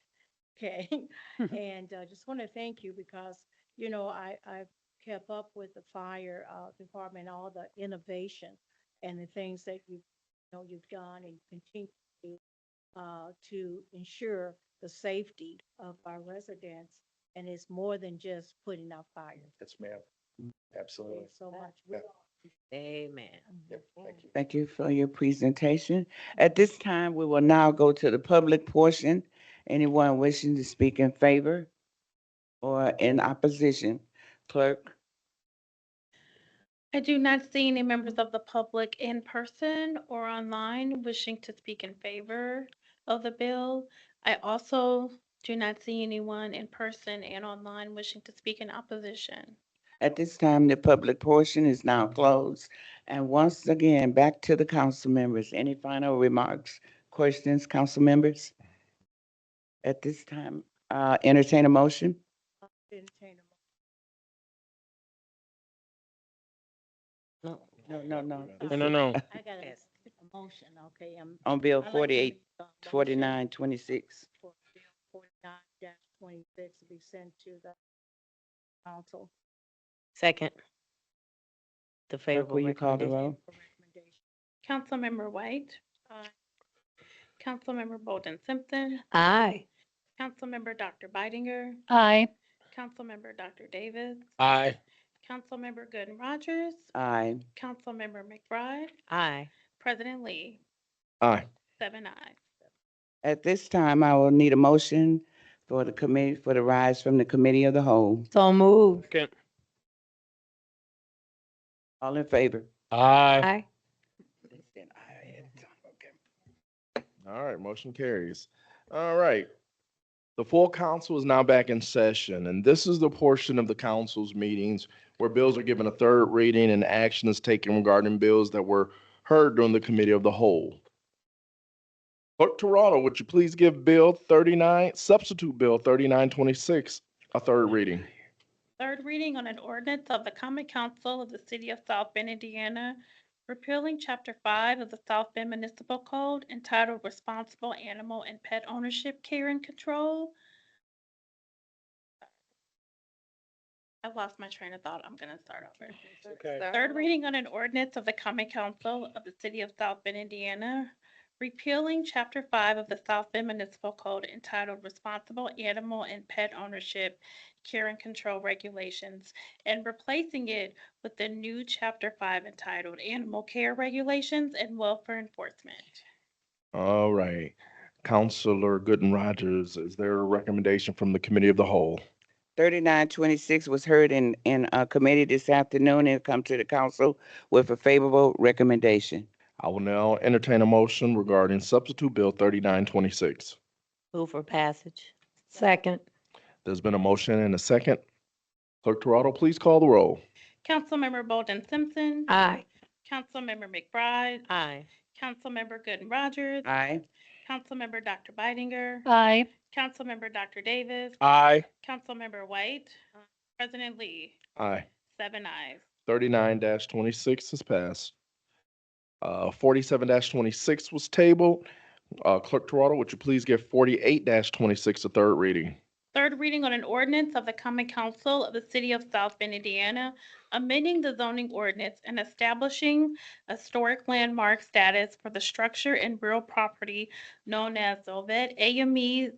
Okay. And just want to thank you because, you know, I've kept up with the fire department, all the innovation and the things that you've done and continue to ensure the safety of our residents. And it's more than just putting out fires. Yes, ma'am. Absolutely. Thanks so much. Yeah. Amen. Yep. Thank you. Thank you for your presentation. At this time, we will now go to the public portion. Anyone wishing to speak in favor or in opposition? Clerk? I do not see any members of the public in person or online wishing to speak in favor of the bill. I also do not see anyone in person and online wishing to speak in opposition. At this time, the public portion is now closed. And once again, back to the council members. Any final remarks, questions, council members? At this time, entertain a motion. Entertain No. No, no, no. a No, no, no. I got a motion, okay. On Bill I'd like to 48, make a motion 49, 26. for Bill 49-26 to be sent to the council. Second. The Clerk, favorable will you call the recommendation. roll? Councilmember White. Councilmember Bolden Simpson. Aye. Councilmember Dr. Bidinger. Aye. Councilmember Dr. Davis. Aye. Councilmember Gooden Rogers. Aye. Councilmember McBride. Aye. President Lee. Aye. 7 ayes. At this time, I will need a motion for the committee, for the rise from the committee of the whole. So moved. Second. All in favor? Aye. Aye. All right, motion carries. All right. The full council is now back in session, and this is the portion of the council's meetings where bills are given a third reading and action is taken regarding bills that were heard during the committee of the whole. Clerk Toronto, would you please give Substitute Bill 3926, a third reading? Third reading on an ordinance of the Common Council of the City of South Bend, Indiana, repealing Chapter 5 of the South Bend Municipal Code entitled Responsible Animal and Pet Ownership, Care, and Control. I lost my train of thought. I'm going to start over. Okay. Third reading on an ordinance of the Common Council of the City of South Bend, Indiana, repealing Chapter 5 of the South Bend Municipal Code entitled Responsible Animal and Pet Ownership, Care and Control Regulations, and replacing it with the new Chapter 5 entitled Animal Care Regulations and Welfare Enforcement. All right. Counselor Gooden Rogers, is there a recommendation from the committee of the whole? 3926 was heard in committee this afternoon and come to the council with a favorable recommendation. I will now entertain a motion regarding Substitute Bill 3926. Move for passage. Second. There's been a motion and a second. Clerk Toronto, please call the roll. Councilmember Bolden Simpson. Aye. Councilmember McBride. Aye. Councilmember Gooden Rogers. Aye. Councilmember Dr. Bidinger. Aye. Councilmember Dr. Davis. Aye. Councilmember White. President Lee. Aye. 7 ayes. 39-26 is passed. 47-26 was tabled. Clerk Toronto, would you please give 48-26 a third reading? Third reading on an ordinance of the Common Council of the City of South Bend, Indiana, amending the zoning ordinance and establishing historic landmark status for the structure and real property known as Zovet AME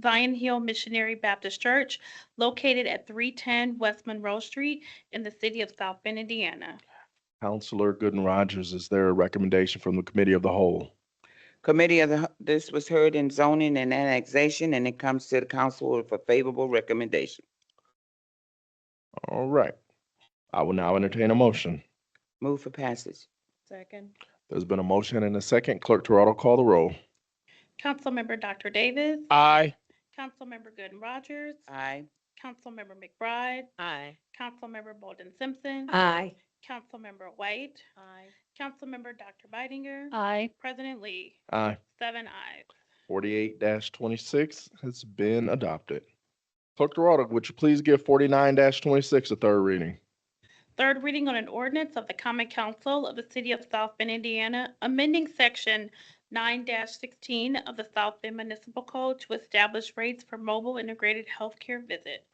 Zion Hill Missionary Baptist Church, located at 310 West Monroe Street in the city of South Bend, Indiana. Counselor Gooden Rogers, is there a recommendation from the committee of the whole? This was heard in zoning and annexation, and it comes to the council with a favorable recommendation. All right. I will now entertain a motion. Move for passage. Second. There's been a motion and a second. Clerk Toronto, call the roll. Councilmember Dr. Davis. Aye. Councilmember Gooden Rogers. Aye. Councilmember McBride. Aye. Councilmember Bolden Simpson. Aye. Councilmember White. Aye. Councilmember Dr. Bidinger. Aye. President Lee. Aye. 7 ayes. 48-26 has been adopted. Clerk Toronto, would you please give 49-26 a third reading? Third reading on an ordinance of the Common Council of the City of South Bend, Indiana, amending Section 9-16 of the South Bend Municipal Code to establish rates for mobile integrated healthcare visit.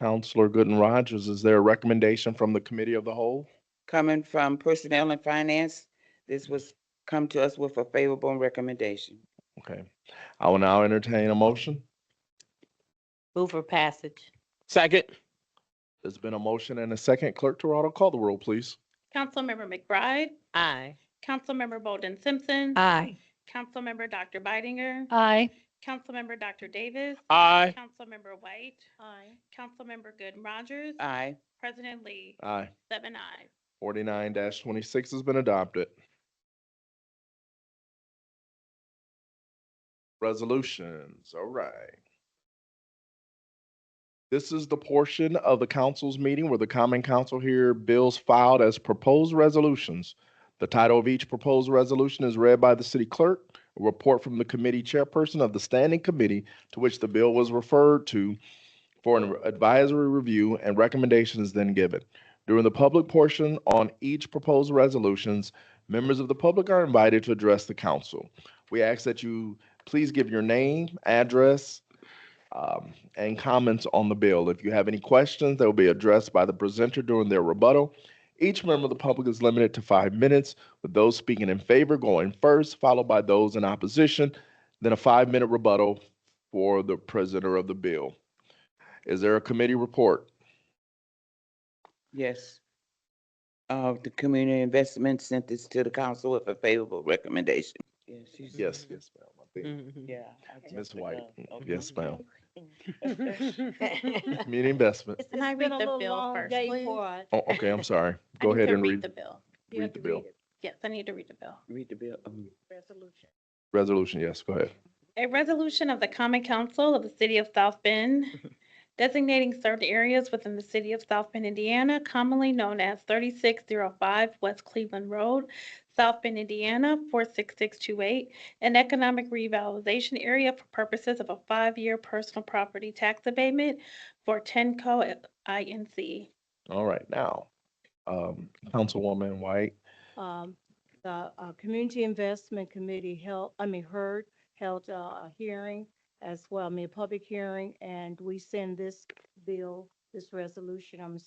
Counselor Gooden Rogers, is there a recommendation from the committee of the whole? Coming from Personnel and Finance, this was come to us with a favorable recommendation. Okay. I will now entertain a motion. Move for passage. Second. There's been a motion and a second. Clerk Toronto, call the roll, please. Councilmember McBride. Aye. Councilmember Bolden Simpson. Aye. Councilmember Dr. Bidinger. Aye. Councilmember Dr. Davis. Aye. Councilmember White. Aye. Councilmember Gooden Rogers. Aye. President Lee. Aye. 7 ayes. 49-26 has been adopted. Resolutions, all right. This is the portion of the council's meeting where the common council hear bills filed as proposed resolutions. The title of each proposed resolution is read by the city clerk. A report from the committee chairperson of the standing committee to which the bill was referred to for an advisory review, and recommendation is then given. During the public portion on each proposed resolutions, members of the public are invited to address the council. We ask that you please give your name, address, and comments on the bill. If you have any questions, they will be addressed by the presenter during their rebuttal. Each member of the public is limited to 5 minutes, with those speaking in favor going first, followed by those in opposition, then a 5-minute rebuttal for the presenter of the bill. Is there a committee report? Yes. The community investment sent this to the council with a favorable recommendation. Yes, ma'am. I think Yeah. Ms. White. Yes, ma'am. Community investment. Can I It's read been a the little bill long first, day please? for us. Oh, okay, I'm sorry. I Go need ahead to and read read the bill. You have read the to read bill. it. Yes, I need to read the bill. Read the bill. Resolution. Resolution, yes, go ahead. A resolution of the Common Council of the City of South Bend designating certain areas within the City of South Bend, Indiana, commonly known as 3605 West Cleveland Road, South Bend, Indiana, 46628, an economic revitalization area for purposes of a 5-year personal property tax abatement for Tenco Inc. All right, now, Councilwoman White. The Community Investment Committee held a hearing as well, a public hearing, and we send this resolution,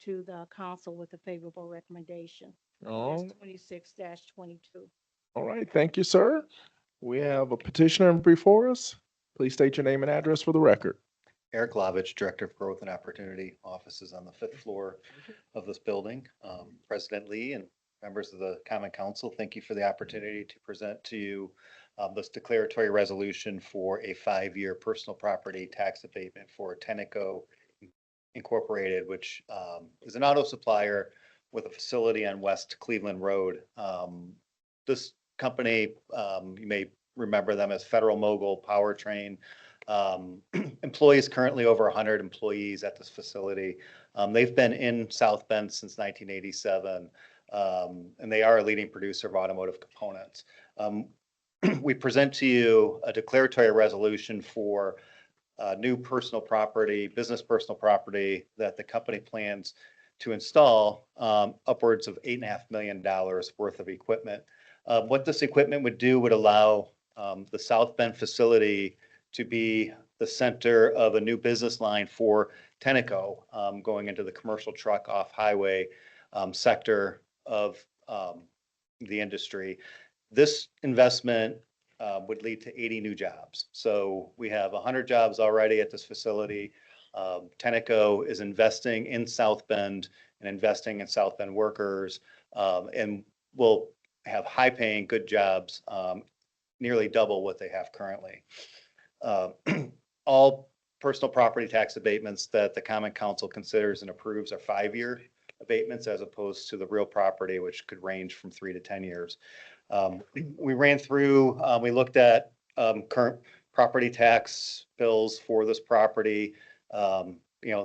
to the council with a favorable recommendation. Oh, 26-22. all right, thank you, sir. We have a petitioner before us. Please state your name and address for the record. Eric Lovich, Director of Growth and Opportunity, offices on the 5th floor of this building. President Lee and members of the Common Council, thank you for the opportunity to present to you this declaratory resolution for a 5-year personal property tax abatement for Tenneco Incorporated, which is an auto supplier with a facility on West Cleveland Road. This company, you may remember them as Federal Mogul Powertrain. Employees currently over 100 employees at this facility. They've been in South Bend since 1987, and they are a leading producer of automotive components. We present to you a declaratory resolution for new personal property, business personal property that the company plans to install upwards of $8.5 million worth of equipment. What this equipment would do would allow the South Bend facility to be the center of a new business line for Tenneco, going into the commercial truck off-highway sector of the industry. This investment would lead to 80 new jobs. So we have 100 jobs already at this facility. Tenneco is investing in South Bend and investing in South Bend workers, and will have high-paying, good jobs, nearly double what they have currently. All personal property tax abatements that the Common Council considers and approves are 5-year abatements as opposed to the real property, which could range from 3 to 10 years. We ran through, we looked at current property tax bills for this property.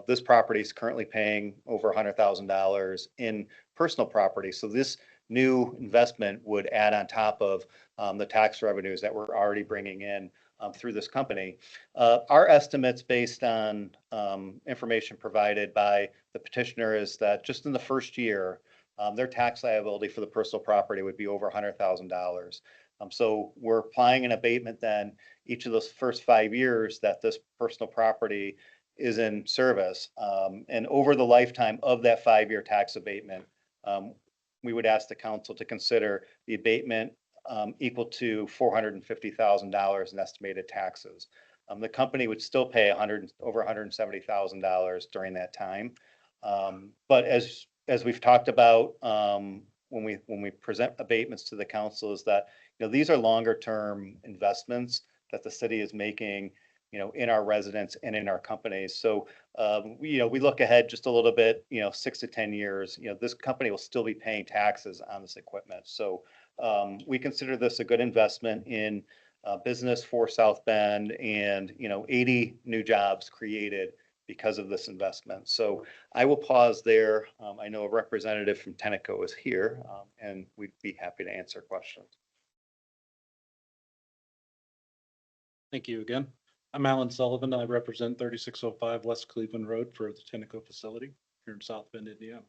This property is currently paying over $100,000 in personal property. So this new investment would add on top of the tax revenues that we're already bringing in through this company. Our estimates based on information provided by the petitioner is that just in the first year, their tax liability for the personal property would be over $100,000. So we're applying an abatement then each of those first 5 years that this personal property is in service. And over the lifetime of that 5-year tax abatement, we would ask the council to consider the abatement equal to $450,000 in estimated taxes. The company would still pay over $170,000 during that time. But as we've talked about when we present abatements to the council, is that these are longer term investments that the city is making in our residents and in our companies. So we look ahead just a little bit, 6 to 10 years, this company will still be paying taxes on this equipment. So we consider this a good investment in business for South Bend, and 80 new jobs created because of this investment. So I will pause there. I know a representative from Tenneco is here, and we'd be happy to answer questions. Thank you again. I'm Alan Sullivan. I represent 3605 West Cleveland Road for the Tenneco facility here in South Bend, Indiana.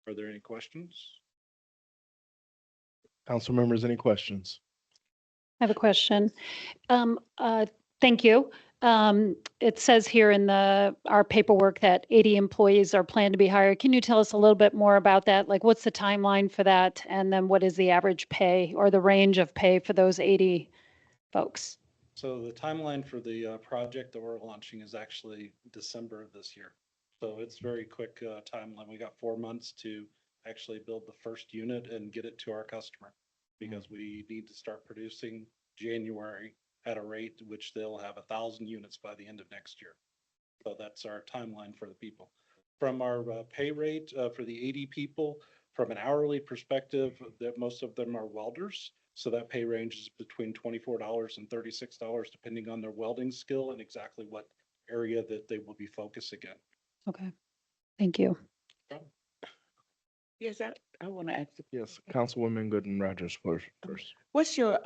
Are there any questions? Council members, any questions? I have a question. Thank you. It says here in our paperwork that 80 employees are planned to be hired. Can you tell us a little bit more about that? Like, what's the timeline for that? And then what is the average pay or the range of pay for those 80 folks? So the timeline for the project that we're launching is actually December of this year. So it's very quick timeline. We got 4 months to actually build the first unit and get it to our customer because we need to start producing January at a rate which they'll have 1,000 units by the end of next year. So that's our timeline for the people. From our pay rate for the 80 people, from an hourly perspective, that most of them are welders. So that pay range is between $24 and $36, depending on their welding skill and exactly what area that they will be focusing in. Okay. Thank you. Yes, I want to ask. Yes, Councilwoman Gooden Rogers first. What's your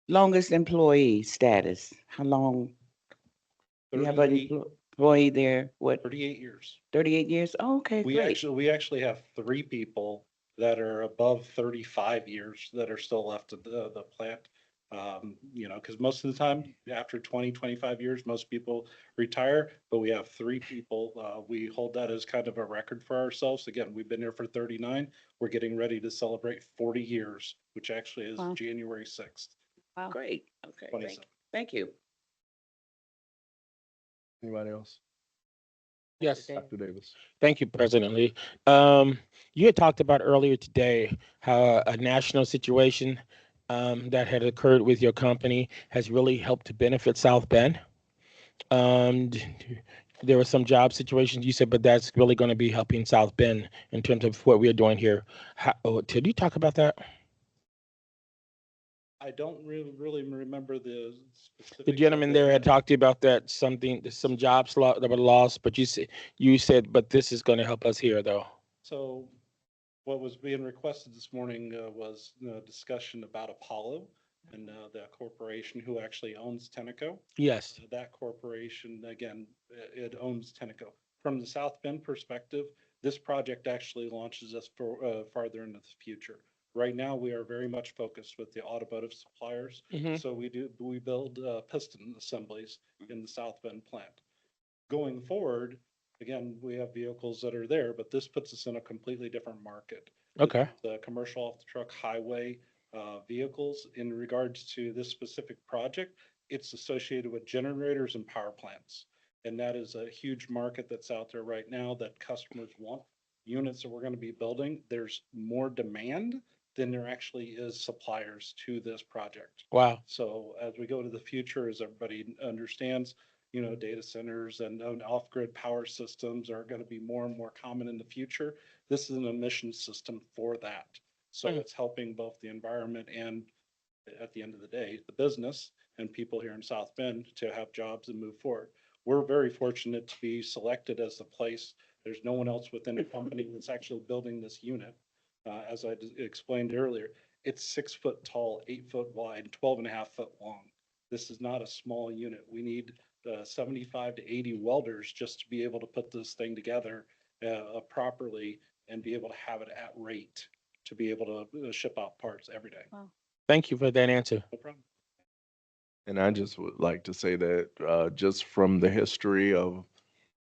longest employee status? How long? You have an employee there, what? 38 years. 38 years? Oh, okay, We great. actually have 3 people that are above 35 years that are still left at the plant. Because most of the time, after 20, 25 years, most people retire, but we have 3 people. We hold that as kind of a record for ourselves. Again, we've been here for 39. We're getting ready to celebrate 40 years, which actually is Wow. January 6th. Wow. Great. Okay, 27. thank you. Anybody else? Yes. Dr. Davis. Thank you, President Lee. You had talked about earlier today how a national situation that had occurred with your company has really helped to benefit South Bend. There were some job situations you said, but that's really going to be helping South Bend in terms of what we're doing here. Did you talk about that? I don't really remember the specifics. The of gentleman there had talked to you about that, some jobs that were lost, but you said, but this is going to help us here, though. So what was being requested this morning was a discussion about Apollo and the corporation who actually owns Tenneco. Yes. That corporation, again, it owns Tenneco. From the South Bend perspective, this project actually launches us farther into the future. Right now, we are very much focused with the automotive suppliers. Mhm. So we build piston assemblies in the South Bend plant. Going forward, again, we have vehicles that are there, but this puts us in a completely different market. Okay. The commercial off-the-truck highway vehicles, in regards to this specific project, it's associated with generators and power plants. And that is a huge market that's out there right now that customers want. Units that we're going to be building, there's more demand than there actually is suppliers to this project. Wow. So as we go to the future, as everybody understands, data centers and off-grid power systems are going to be more and more common in the future. This is an emission system for that. So it's helping both the environment and, at the end of the day, the business and people here in South Bend to have jobs and move forward. We're very fortunate to be selected as the place. There's no one else within the company that's actually building this unit. As I explained earlier, it's 6 foot tall, 8 foot wide, 12.5 foot long. This is not a small unit. We need 75 to 80 welders just to be able to put this thing together properly and be able to have it at rate to be able to ship out parts every day. Wow. Thank you for that answer. No problem. And I just would like to say that just from the history of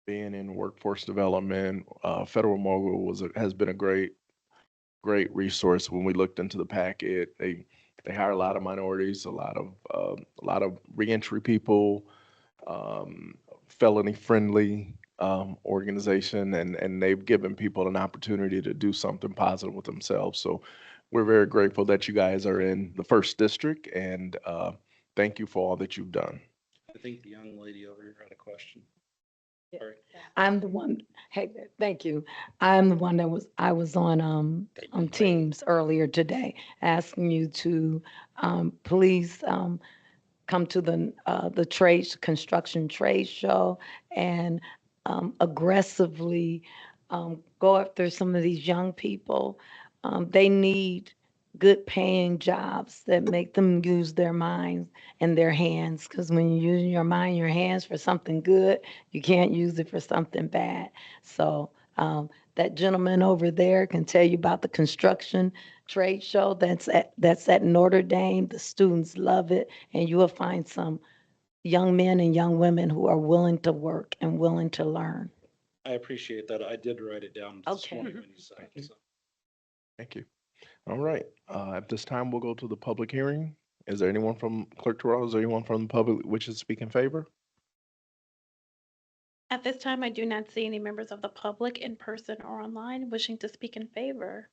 being in workforce development, Federal Mogul has been a great resource. When we looked into the packet, they hire a lot of minorities, a lot of reentry people, felony friendly organization, and they've given people an opportunity to do something positive with themselves. So we're very grateful that you guys are in the first district, and thank you for all that you've done. I think the young lady over here had a question. Sorry. I'm the one, hey, thank you. I'm the one I was on Teams earlier today, asking you to please come to the construction trade show and aggressively go after some of these young people. They need good paying jobs that make them use their minds and their hands. Because when you're using your mind, your hands for something good, you can't use it for something bad. So that gentleman over there can tell you about the construction trade show that's at Notre Dame. The students love it, and you will find some young men and young women who are willing to work and willing to learn. I appreciate that. I did write it down this Okay. morning when you said it. So. Thank you. All right, at this time, we'll go to the public hearing. Is there anyone from Clerk Terrell, is there anyone from the public which is speak in favor? At this time, I do not see any members of the public in person or online wishing to speak in favor.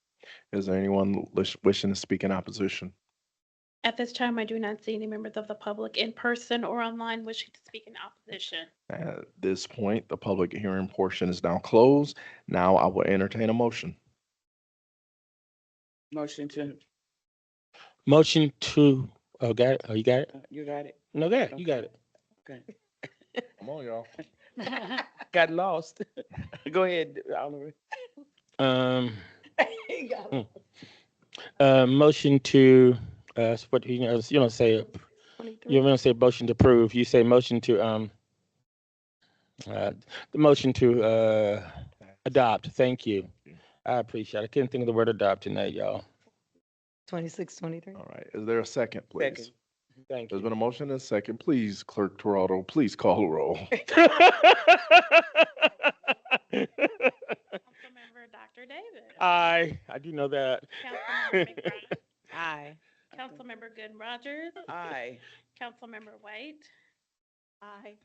Is there anyone wishing to speak in opposition? At this time, I do not see any members of the public in person or online wishing to speak in opposition. At this point, the public hearing portion is now closed. Now I will entertain a motion. Motion to, Oh, got it? Oh, you got it? you got it? No, got it. You got it. Okay. Come on, y'all. Got lost. Go ahead, Oliver. Motion to, what, you know, you don't say, you don't say motion to approve. You say motion to, the motion to, adopt. Thank you. I appreciate it. I couldn't think of the word adopt tonight, y'all. 26, 23. All right, is there a second, please? Second. Thank There's you. been a motion and a second. Please, Clerk Toronto, please call the roll. Councilmember Dr. Davis. I do know that. Councilmember McBride. Aye. Councilmember Good Rogers. Aye. Councilmember White. Aye.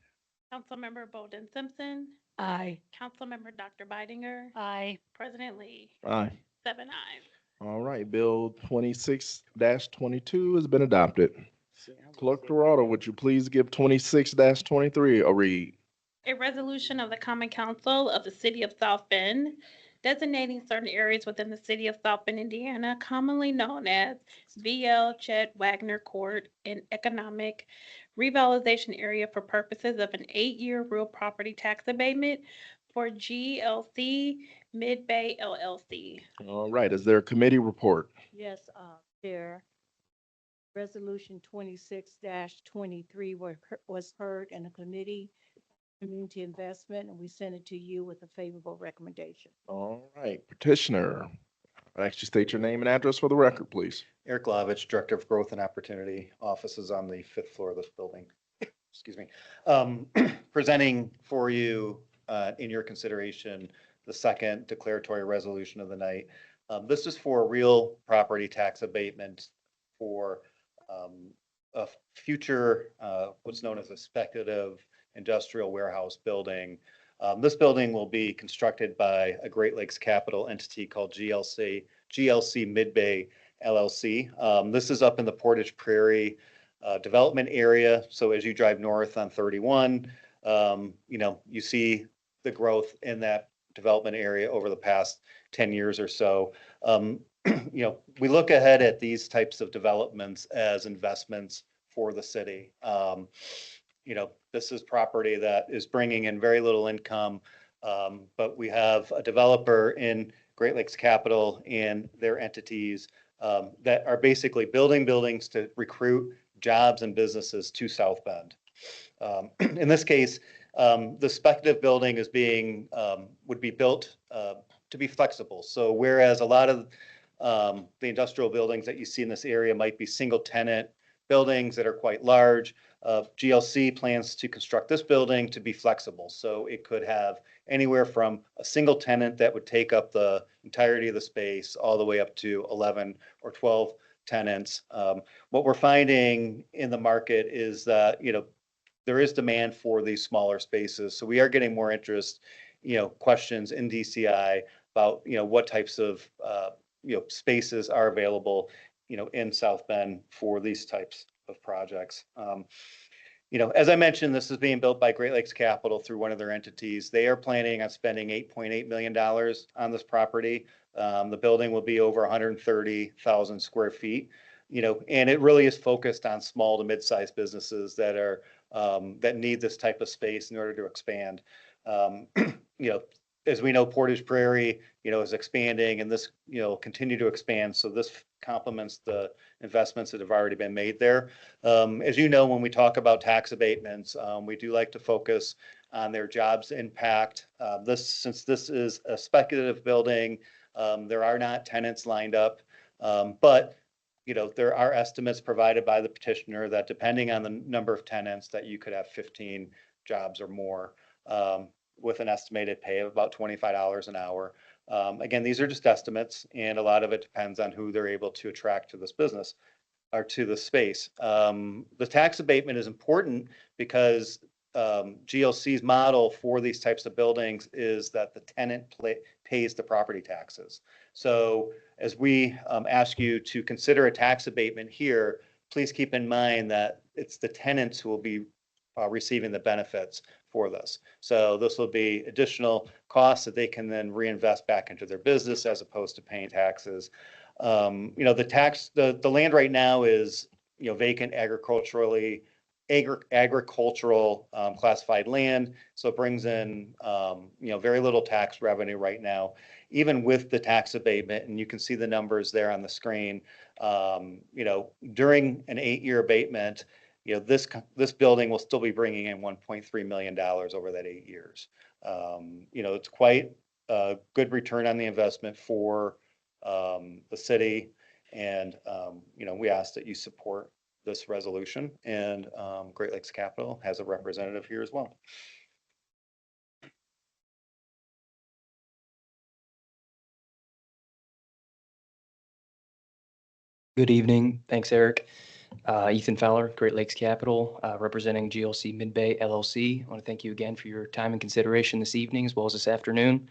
Councilmember Bolden Simpson. Aye. Councilmember Dr. Bidinger. Aye. President Lee. Aye. 7 ayes. All right, Bill 26-22 has been adopted. Clerk Toronto, would you please give 26-23 a read? A resolution of the Common Council of the City of South Bend designating certain areas within the City of South Bend, Indiana, commonly known as VL Chet Wagner Court, an economic revitalization area for purposes of an 8-year real property tax abatement for GLC Mid-Bay LLC. All right, is there a committee report? Yes, Chair. Resolution 26-23 was heard in a committee, community investment, and we sent it to you with a favorable recommendation. All right, petitioner, actually state your name and address for the record, please. Eric Glavich, Director of Growth and Opportunity, offices on the 5th floor of this building. Excuse me. Presenting for you in your consideration the second declaratory resolution of the night. This is for real property tax abatement for a future, what's known as a speculative industrial warehouse building. This building will be constructed by a Great Lakes Capital entity called GLC Mid-Bay LLC. This is up in the Portage Prairie development area. So as you drive north on 31, you see the growth in that development area over the past 10 years or so. We look ahead at these types of developments as investments for the city. This is property that is bringing in very little income, but we have a developer in Great Lakes Capital and their entities that are basically building buildings to recruit jobs and businesses to South Bend. In this case, the speculative building would be built to be flexible. So whereas a lot of the industrial buildings that you see in this area might be single tenant buildings that are quite large, GLC plans to construct this building to be flexible. So it could have anywhere from a single tenant that would take up the entirety of the space all the way up to 11 or 12 tenants. What we're finding in the market is that, there is demand for these smaller spaces. So we are getting more interest, questions in DCI about, what types of, spaces are available, in South Bend for these types of projects. As I mentioned, this is being built by Great Lakes Capital through one of their entities. They are planning on spending $8.8 million on this property. The building will be over 130,000 square feet. And it really is focused on small to mid-sized businesses that are, that need this type of space in order to expand. As we know, Portage Prairie, is expanding and this, continue to expand. So this complements the investments that have already been made there. As you know, when we talk about tax abatements, we do like to focus on their jobs impact. Since this is a speculative building, there are not tenants lined up, but there are estimates provided by the petitioner that depending on the number of tenants, that you could have 15 jobs or more, with an estimated pay of about $25 an hour. Again, these are just estimates, and a lot of it depends on who they're able to attract to this business or to the space. The tax abatement is important because GLC's model for these types of buildings is that the tenant pays the property taxes. So as we ask you to consider a tax abatement here, please keep in mind that it's the tenants who will be receiving the benefits for this. So this will be additional costs that they can then reinvest back into their business as opposed to paying taxes. The land right now is, vacant agricultural classified land. So it brings in, very little tax revenue right now, even with the tax abatement. And you can see the numbers there on the screen. During an 8-year abatement, this building will still be bringing in $1.3 million over that 8 years. It's quite a good return on the investment for the city. And, we ask that you support this resolution, and Great Lakes Capital has a representative here as well. Good evening. Thanks, Eric. Ethan Fowler, Great Lakes Capital, representing GLC Mid-Bay LLC. I want to thank you again for your time and consideration this evening as well as this afternoon.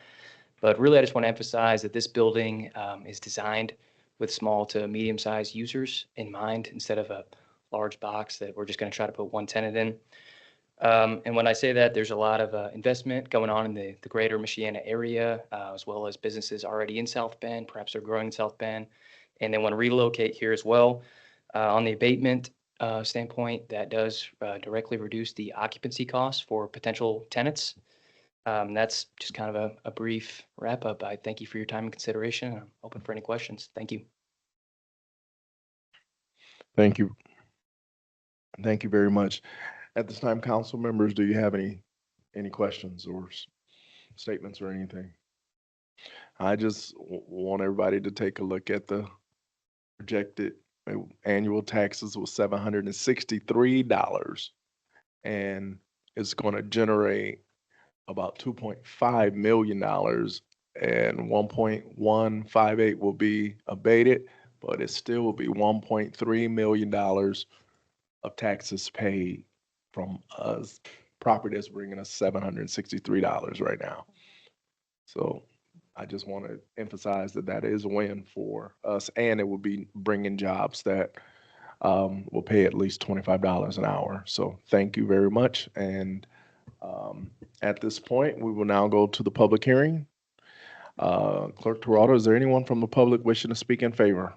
But really, I just want to emphasize that this building is designed with small to medium-sized users in mind instead of a large box that we're just going to try to put one tenant in. And when I say that, there's a lot of investment going on in the greater Michiana area, as well as businesses already in South Bend. Perhaps they're growing in South Bend, and they want to relocate here as well. On the abatement standpoint, that does directly reduce the occupancy costs for potential tenants. That's just kind of a brief wrap up. I thank you for your time and consideration. I'm open for any questions. Thank you. Thank you. Thank you very much. At this time, council members, do you have any questions or statements or anything? I just want everybody to take a look at the projected annual taxes was $763, and it's going to generate about $2.5 million, and 1.158 will be abated, but it still will be $1.3 million of taxes paid from us. Property that's bringing us $763 right now. So I just want to emphasize that that is a win for us, and it will be bringing jobs that will pay at least $25 an hour. So thank you very much. And at this point, we will now go to the public hearing. Clerk Toronto, is there anyone from the public wishing to speak in favor?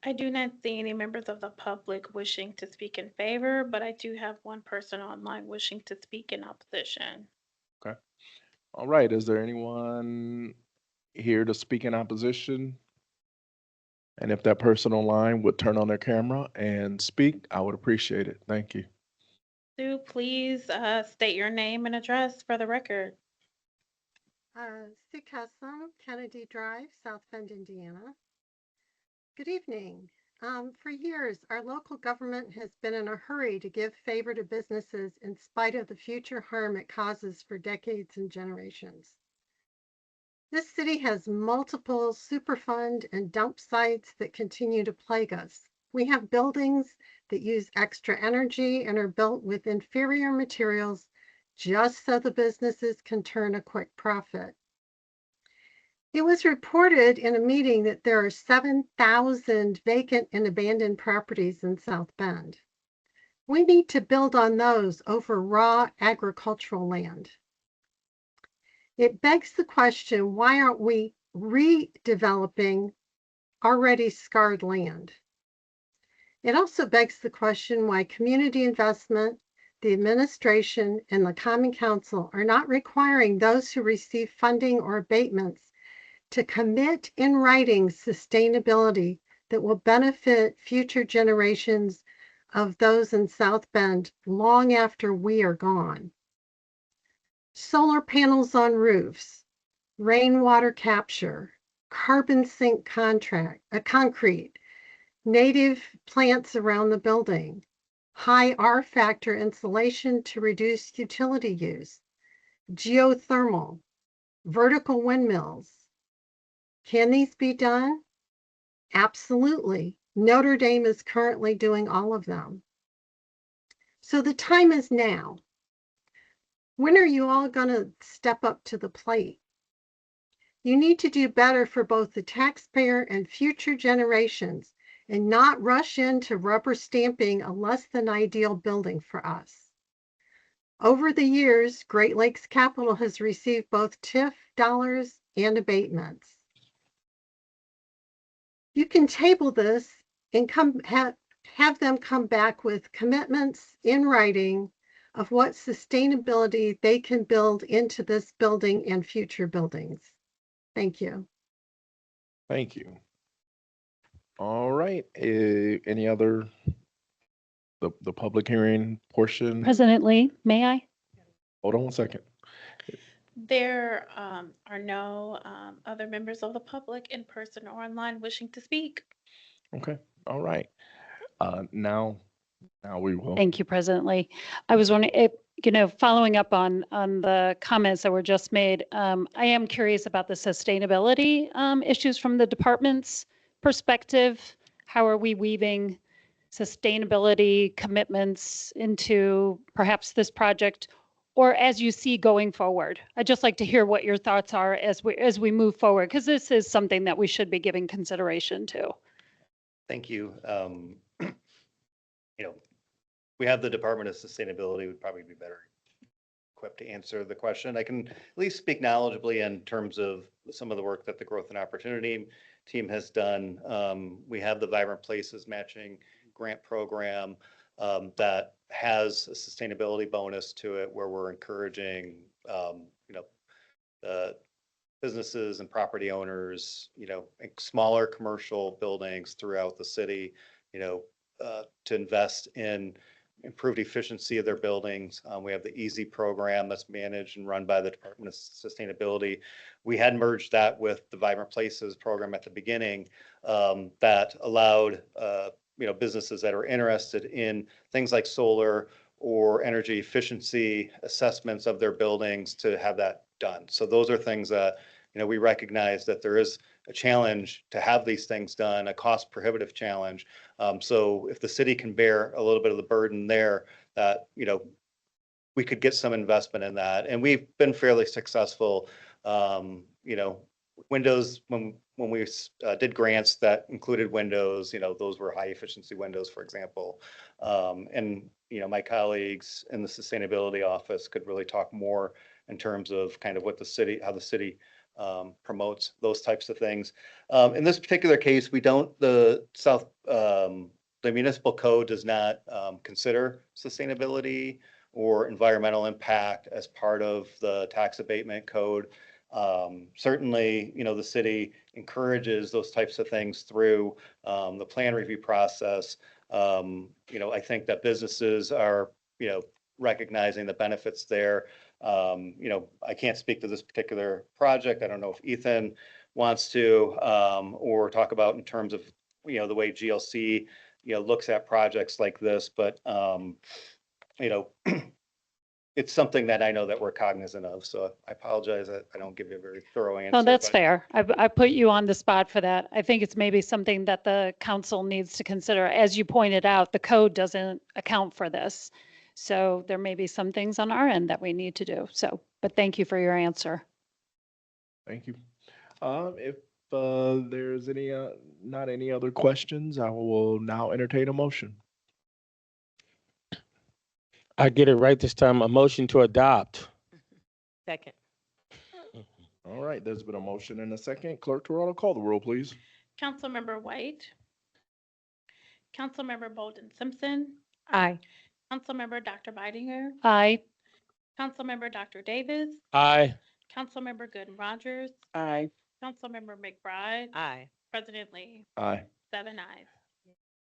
I do not see any members of the public wishing to speak in favor, but I do have one person online wishing to speak in opposition. Okay. All right. Is there anyone here to speak in opposition? And if that person online would turn on their camera and speak, I would appreciate it. Thank you. Sue, please state your name and address for the record. Sue Kessom, Kennedy Drive, South Bend, Indiana. Good evening. For years, our local government has been in a hurry to give favor to businesses in spite of the future harm it causes for decades and generations. This city has multiple Superfund and dump sites that continue to plague us. We have buildings that use extra energy and are built with inferior materials just so the businesses can turn a quick profit. It was reported in a meeting that there are 7,000 vacant and abandoned properties in South Bend. We need to build on those over raw agricultural land. It begs the question, why aren't we redeveloping already scarred land. It also begs the question why community investment, the administration, and the Common Council are not requiring those who receive funding or abatements to commit in writing sustainability that will benefit future generations of those in South Bend long after we are gone. Solar panels on roofs, rainwater capture, carbon sink concrete, native plants around the building, high R factor insulation to reduce utility use, geothermal, vertical windmills. Can these be done? Absolutely. Notre Dame is currently doing all of them. So the time is now. When are you all going to step up to the plate? You need to do better for both the taxpayer and future generations and not rush into rubber stamping a less than ideal building for us. Over the years, Great Lakes Capital has received both TIF dollars and abatements. You can table this and have them come back with commitments in writing of what sustainability they can build into this building and future buildings. Thank you. Thank you. All right, any other, the public hearing portion? President Lee, may I? Hold on one second. There are no other members of the public in person or online wishing to speak. Okay, all right. Now we will. Thank you, President Lee. I was wondering if, following up on the comments that were just made, I am curious about the sustainability issues from the department's perspective. How are we weaving sustainability commitments into perhaps this project, or as you see going forward? I'd just like to hear what your thoughts are as we move forward, because this is something that we should be giving consideration to. Thank you. We have the Department of Sustainability, would probably be better equipped to answer the question. I can at least speak knowledgeably in terms of some of the work that the Growth and Opportunity team has done. We have the Vibrant Places Matching Grant Program that has a sustainability bonus to it, where we're encouraging, businesses and property owners, smaller commercial buildings throughout the city, to invest in improved efficiency of their buildings. We have the EASY program that's managed and run by the Department of Sustainability. We had merged that with the Vibrant Places program at the beginning, that allowed businesses that are interested in things like solar or energy efficiency assessments of their buildings to have that done. So those are things that we recognize that there is a challenge to have these things done, a cost prohibitive challenge. So if the city can bear a little bit of the burden there, that, we could get some investment in that. And we've been fairly successful. Windows, when we did grants that included windows, those were high efficiency windows, for example. And, my colleagues in the sustainability office could really talk more in terms of kind of what how the city promotes those types of things. In this particular case, the municipal code does not consider sustainability or environmental impact as part of the tax abatement code. Certainly, the city encourages those types of things through the plan review process. I think that businesses are, recognizing the benefits there. I can't speak to this particular project. I don't know if Ethan wants to, or talk about in terms of, the way GLC, looks at projects like this, but, it's something that I know that we're cognizant of. So I apologize that I don't give you a very thorough answer. No, that's but- fair. I put you on the spot for that. I think it's maybe something that the council needs to consider. As you pointed out, the code doesn't account for this. So there may be some things on our end that we need to do. So, but thank you for your answer. Thank you. If there's not any other questions, I will now entertain a motion. I get it right this time. A motion to adopt. Second. All right, there's been a motion and a second. Clerk Toronto, call the roll, please. Councilmember White, Councilmember Bolden Simpson, Aye. Councilmember Dr. Bidinger, Aye. Councilmember Dr. Davis, Aye. Councilmember Gooden Rogers, Aye. Councilmember McBride, Aye. President Lee, Aye. 7 ayes.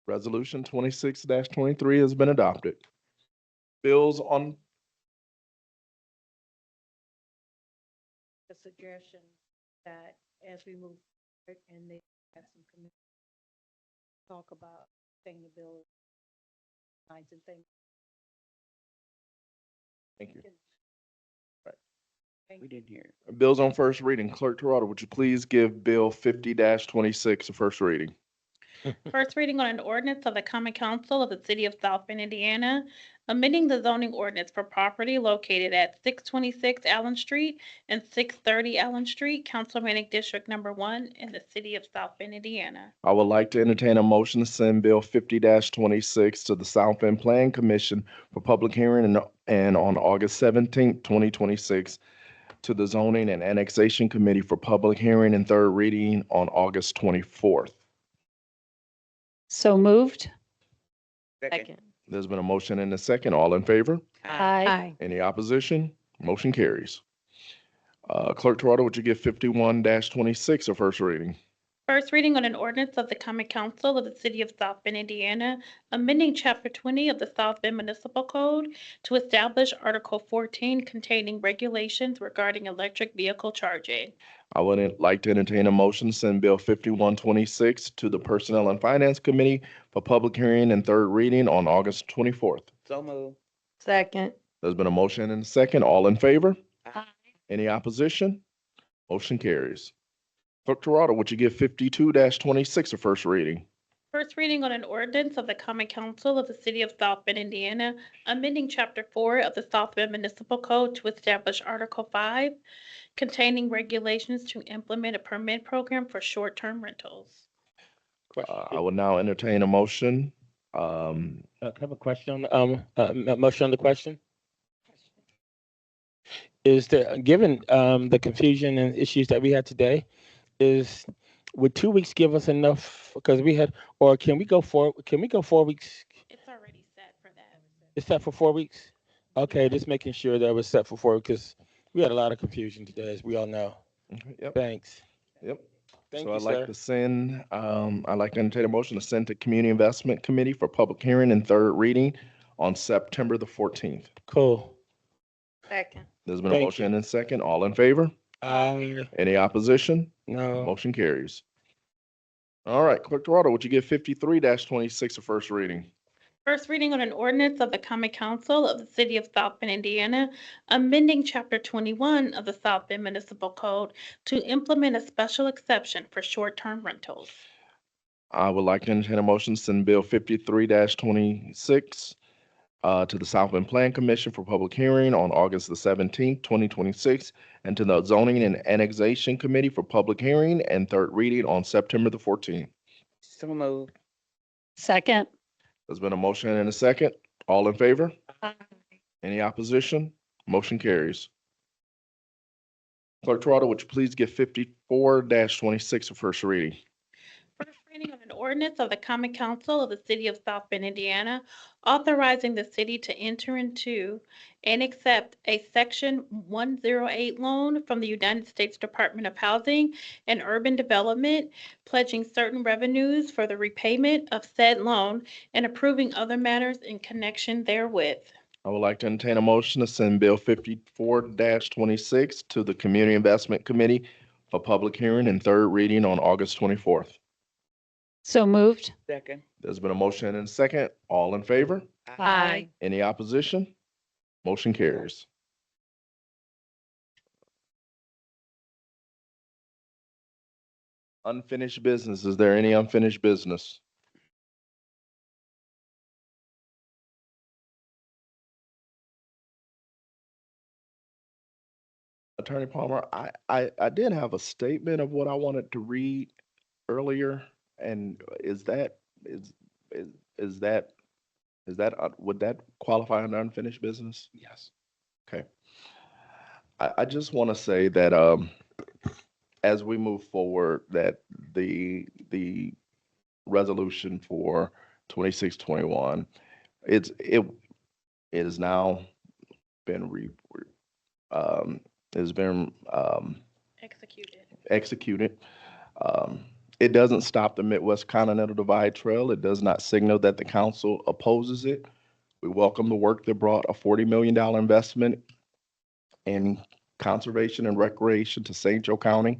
Resolution 26-23 has been adopted. Bills on, A suggestion that as we move forward and they have some committee talk about sustainability kinds of things. thank you. We didn't hear. Bills on first reading. Clerk Toronto, would you please give Bill 50-26 a first reading? First reading on an ordinance of the Common Council of the City of South Bend, Indiana, amending the zoning ordinance for property located at 626 Allen Street and 630 Allen Street, Councilmanic District Number 1 in the City of South Bend, Indiana. I would like to entertain a motion to send Bill 50-26 to the South Bend Plan Commission for public hearing and on August 17th, 2026, to the Zoning and Annexation Committee for public hearing and third reading on August 24th. So moved. Second. There's been a motion and a second. All in favor? Aye. Any opposition? Motion carries. Clerk Toronto, would you give 51-26 a first reading? First reading on an ordinance of the Common Council of the City of South Bend, Indiana, amending Chapter 20 of the South Bend Municipal Code to establish Article 14 containing regulations regarding electric vehicle charging. I would like to entertain a motion to send Bill 51-26 to the Personnel and Finance Committee for public hearing and third reading on August 24th. So moved. Second. There's been a motion and a second. All in favor? Aye. Any opposition? Motion carries. Clerk Toronto, would you give 52-26 a first reading? First reading on an ordinance of the Common Council of the City of South Bend, Indiana, amending Chapter 4 of the South Bend Municipal Code to establish Article 5 containing regulations to implement a permit program for short-term rentals. I will now entertain a motion. I have a question on, a motion on the question. Is there, given the confusion and issues that we had today, would 2 weeks give us enough? Because we had, or can we go 4 weeks? It's already set for that. It's set for 4 weeks? Okay, just making sure that it was set for 4, because we had a lot of confusion today, as we all know. Yep. Thanks. Yep. Thank So you, I'd like sir. to send, I'd like to entertain a motion to send to Community Investment Committee for public hearing and third reading on September the 14th. Cool. Second. There's been a Thank you. motion and a second. All in favor? Any opposition? No. Motion carries. All right, Clerk Toronto, would you give 53-26 a first reading? First reading on an ordinance of the Common Council of the City of South Bend, Indiana, amending Chapter 21 of the South Bend Municipal Code to implement a special exception for short-term rentals. I would like to entertain a motion to send Bill 53-26 to the South Bend Plan Commission for public hearing on August the 17th, 2026, and to the Zoning and Annexation Committee for public hearing and third reading on September the 14th. So moved. Second. There's been a motion and a second. All in favor? Aye. Any opposition? Motion carries. Clerk Toronto, would you please give 54-26 a first reading? First reading of an ordinance of the Common Council of the City of South Bend, Indiana, authorizing the city to enter into and accept a Section 108 loan from the United States Department of Housing and Urban Development, pledging certain revenues for the repayment of said loan and approving other matters in connection therewith. I would like to entertain a motion to send Bill 54-26 to the Community Investment Committee for public hearing and third reading on August 24th. So moved. Second. There's been a motion and a second. All in favor? Aye. Any opposition? Motion carries. Unfinished business. Is there any unfinished business? Attorney Palmer, I did have a statement of what I wanted to read earlier, and would that qualify under unfinished business? Yes. Okay. I just want to say that as we move forward, that the resolution for 2621, it has now been has been Executed. executed. It doesn't stop the Midwest Continental Divide Trail. It does not signal that the council opposes it. We welcome the work that brought a $40 million investment in conservation and recreation to St. Joe County,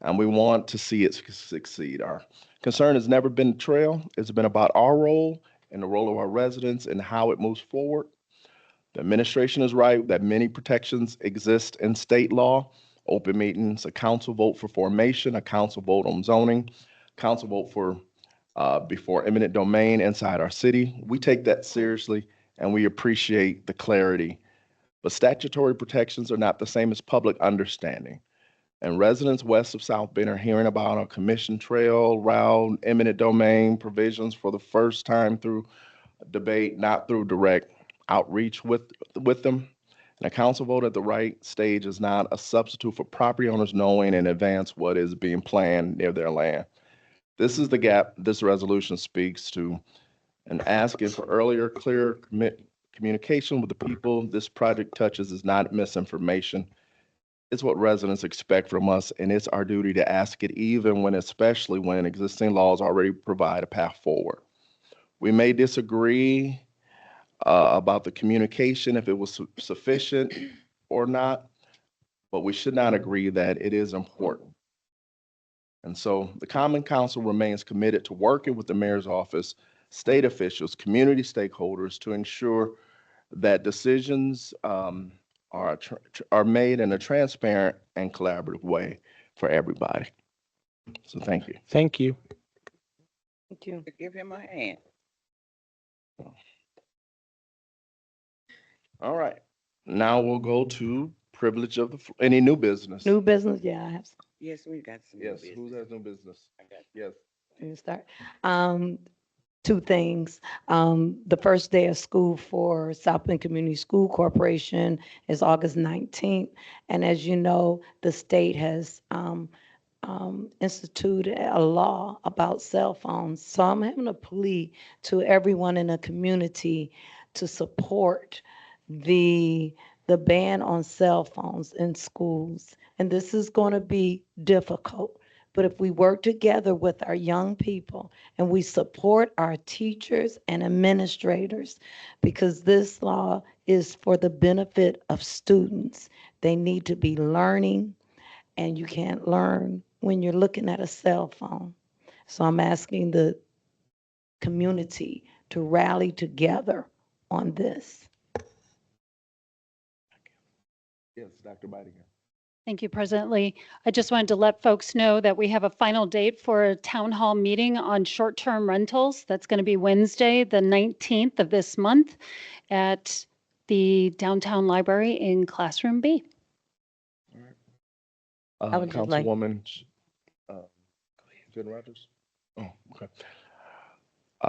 and we want to see it succeed. Our concern has never been the trail. It's been about our role and the role of our residents and how it moves forward. The administration is right that many protections exist in state law: open meetings, a council vote for formation, a council vote on zoning, council vote for before eminent domain inside our city. We take that seriously and we appreciate the clarity. But statutory protections are not the same as public understanding. And residents west of South Bend are hearing about a commission trail route, eminent domain provisions for the first time through debate, not through direct outreach with them. And a council vote at the right stage is not a substitute for property owners knowing in advance what is being planned near their land. This is the gap this resolution speaks to, and asking for earlier, clear communication with the people this project touches is not misinformation. It's what residents expect from us, and it's our duty to ask it especially when existing laws already provide a path forward. We may disagree about the communication, if it was sufficient or not, but we should not agree that it is important. And so the Common Council remains committed to working with the mayor's office, state officials, community stakeholders to ensure that decisions are made in a transparent and collaborative way for everybody. So thank you. Thank you. Thank you. Give him a hand. All right. Now we'll go to privilege of the, any new business? New business, yeah, I have some. Yes, we got some. new Yes, business. who has new business? Yes. Let me start. Two things. The first day of school for South Bend Community School Corporation is August 19th. And as you know, the state has instituted a law about cell phones. So I'm having a plea to everyone in the community to support the ban on cell phones in schools. And this is going to be difficult. But if we work together with our young people and we support our teachers and administrators, because this law is for the benefit of students, they need to be learning, and you can't learn when you're looking at a cell phone. So I'm asking the community to rally together on this. Yes, Dr. Bidigan. Thank you, President Lee. I just wanted to let folks know that we have a final date for a town hall meeting on short-term rentals. That's going to be Wednesday, the 19th of this month at the downtown library in Classroom B. I would just like- Councilwoman Jen Rogers? Oh, okay.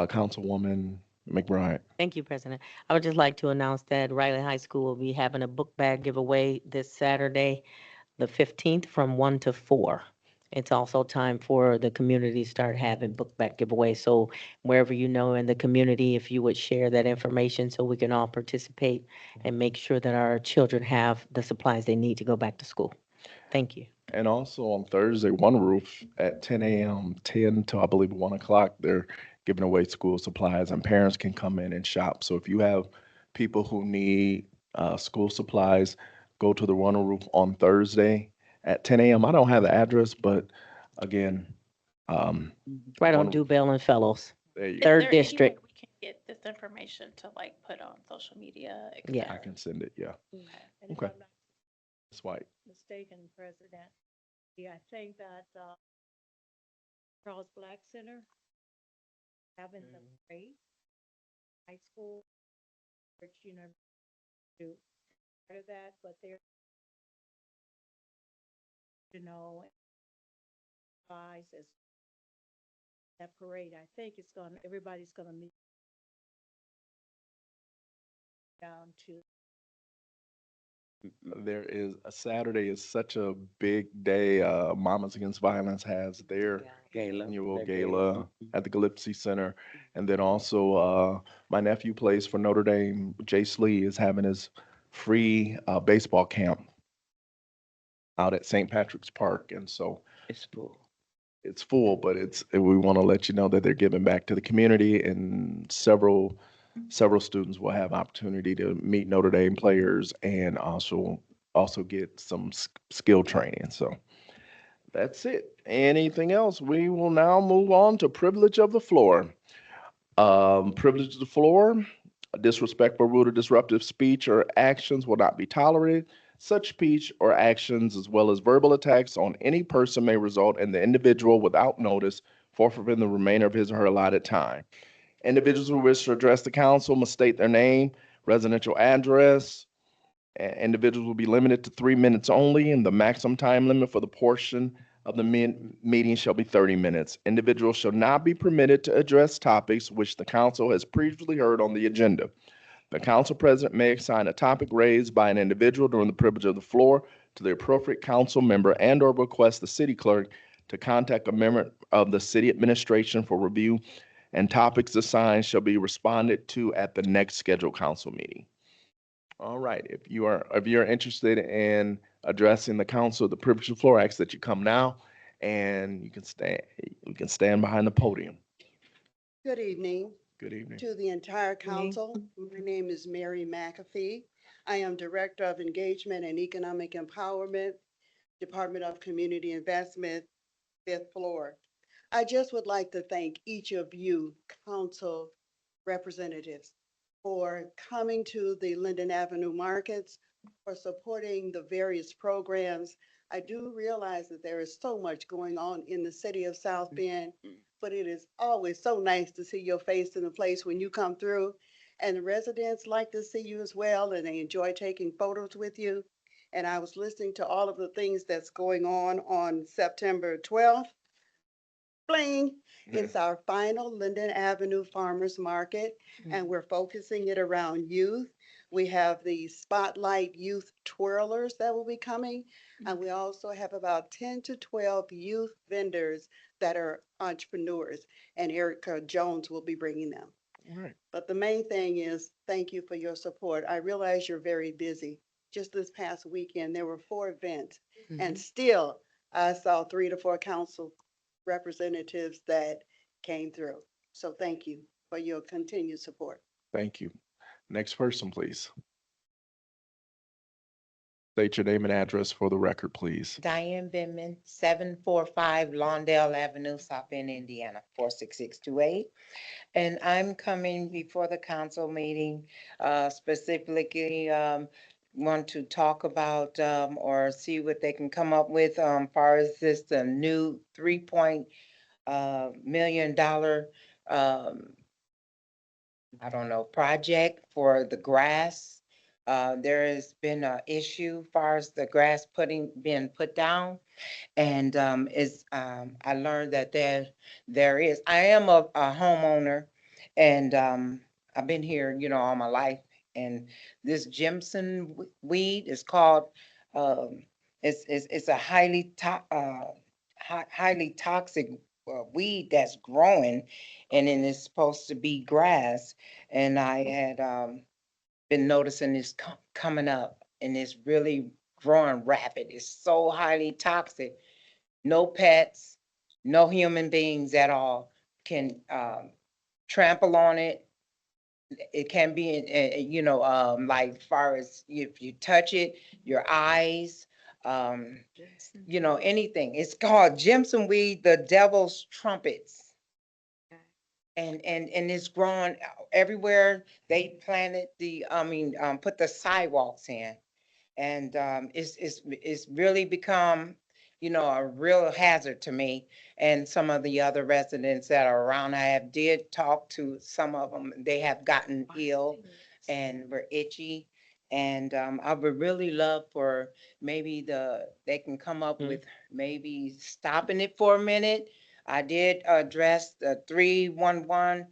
Councilwoman McBride. Thank you, President. I would just like to announce that Riley High School will be having a book bag giveaway this Saturday, the 15th, from 1 to 4. It's also time for the community to start having book bag giveaways. So wherever you know in the community, if you would share that information so we can all participate and make sure that our children have the supplies they need to go back to school. Thank you. And also on Thursday, One Roof at 10 a.m., 10 to I believe 1 o'clock, they're giving away school supplies and parents can come in and shop. So if you have people who need school supplies, go to the One Roof on Thursday at 10 a.m. I don't have the address, but again, Right on One- Dubell and Fellows, there you Is go. third there any way district. we can get this information to like put on social media? et Yeah. I cetera? can send it, yeah. And if Okay. I'm not It's white. mistaken, President, yeah, I think that Charles Black Center having the parade, high school, church, do part of that, but they're, advise as that parade. I think everybody's gonna meet down to There is, a Saturday is such a big day. Mamas Against Violence has their Gala. annual their gala at the Gillespie Center. And then also, my nephew plays for Notre Dame. Jace Lee is having his free baseball camp out at St. Patrick's Park. And so It's full. it's full, but we want to let you know that they're giving back to the community, and several students will have opportunity to meet Notre Dame players and also get some skill training. So that's it. Anything else? We will now move on to privilege of the floor. Privilege of the floor. Disrespectful, rude, or disruptive speech or actions will not be tolerated. Such speech or actions, as well as verbal attacks on any person, may result in the individual, without notice, forfeiting the remainder of his or her allotted time. Individuals who wish to address the council must state their name, residential address. Individuals will be limited to 3 minutes only, and the maximum time limit for the portion of the meeting shall be 30 minutes. Individuals shall not be permitted to address topics which the council has previously heard on the agenda. The council president may assign a topic raised by an individual during the privilege of the floor to the appropriate council member and/or request the city clerk to contact a member of the city administration for review, and topics assigned shall be responded to at the next scheduled council meeting. All right, if you're interested in addressing the council, the privilege of the floor, I ask that you come now and you can stand behind the podium. Good evening Good evening. to the entire council. My name is Mary McAfee. I am Director of Engagement and Economic Empowerment, Department of Community Investment, 5th floor. I just would like to thank each of you council representatives for coming to the Linden Avenue markets, for supporting the various programs. I do realize that there is so much going on in the city of South Bend, but it is always so nice to see your face in the place when you come through. And the residents like to see you as well, and they enjoy taking photos with you. And I was listening to all of the things that's going on September 12th. Bling. It's our final Linden Avenue Farmers Market, and we're focusing it around youth. We have the Spotlight Youth Twirlers that will be coming, and we also have about 10 to 12 youth vendors that are entrepreneurs, and Erica Jones will be bringing them. All right. But the main thing is, thank you for your support. I realize you're very busy. Just this past weekend, there were 4 events, and still I saw 3 to 4 council representatives that came through. So thank you for your continued support. Thank you. Next person, please. State your name and address for the record, please. Diane Binman, 745 Lawndale Avenue, South Bend, Indiana, 46628. And I'm coming before the council meeting, specifically want to talk about or see what they can come up with far as this the new $3 million I don't know, project for the grass. There has been an issue far as the grass being put down. And I learned that there is, I am a homeowner, and I've been here, all my life. And this Jimson weed is called, it's a highly toxic weed that's growing, and then it's supposed to be grass. And I had been noticing this coming up, and it's really growing rapid. It's so highly toxic. No pets, no human beings at all can trample on it. It can be, like far as if you touch it, your eyes, anything. It's called Jimson weed, the devil's trumpets. And it's growing everywhere. They planted put the sidewalks in, and it's really become, a real hazard to me and some of the other residents that are around. I did talk to some of them. They have gotten ill and were itchy. And I would really love for maybe they can come up with maybe stopping it for a minute. I did address the 311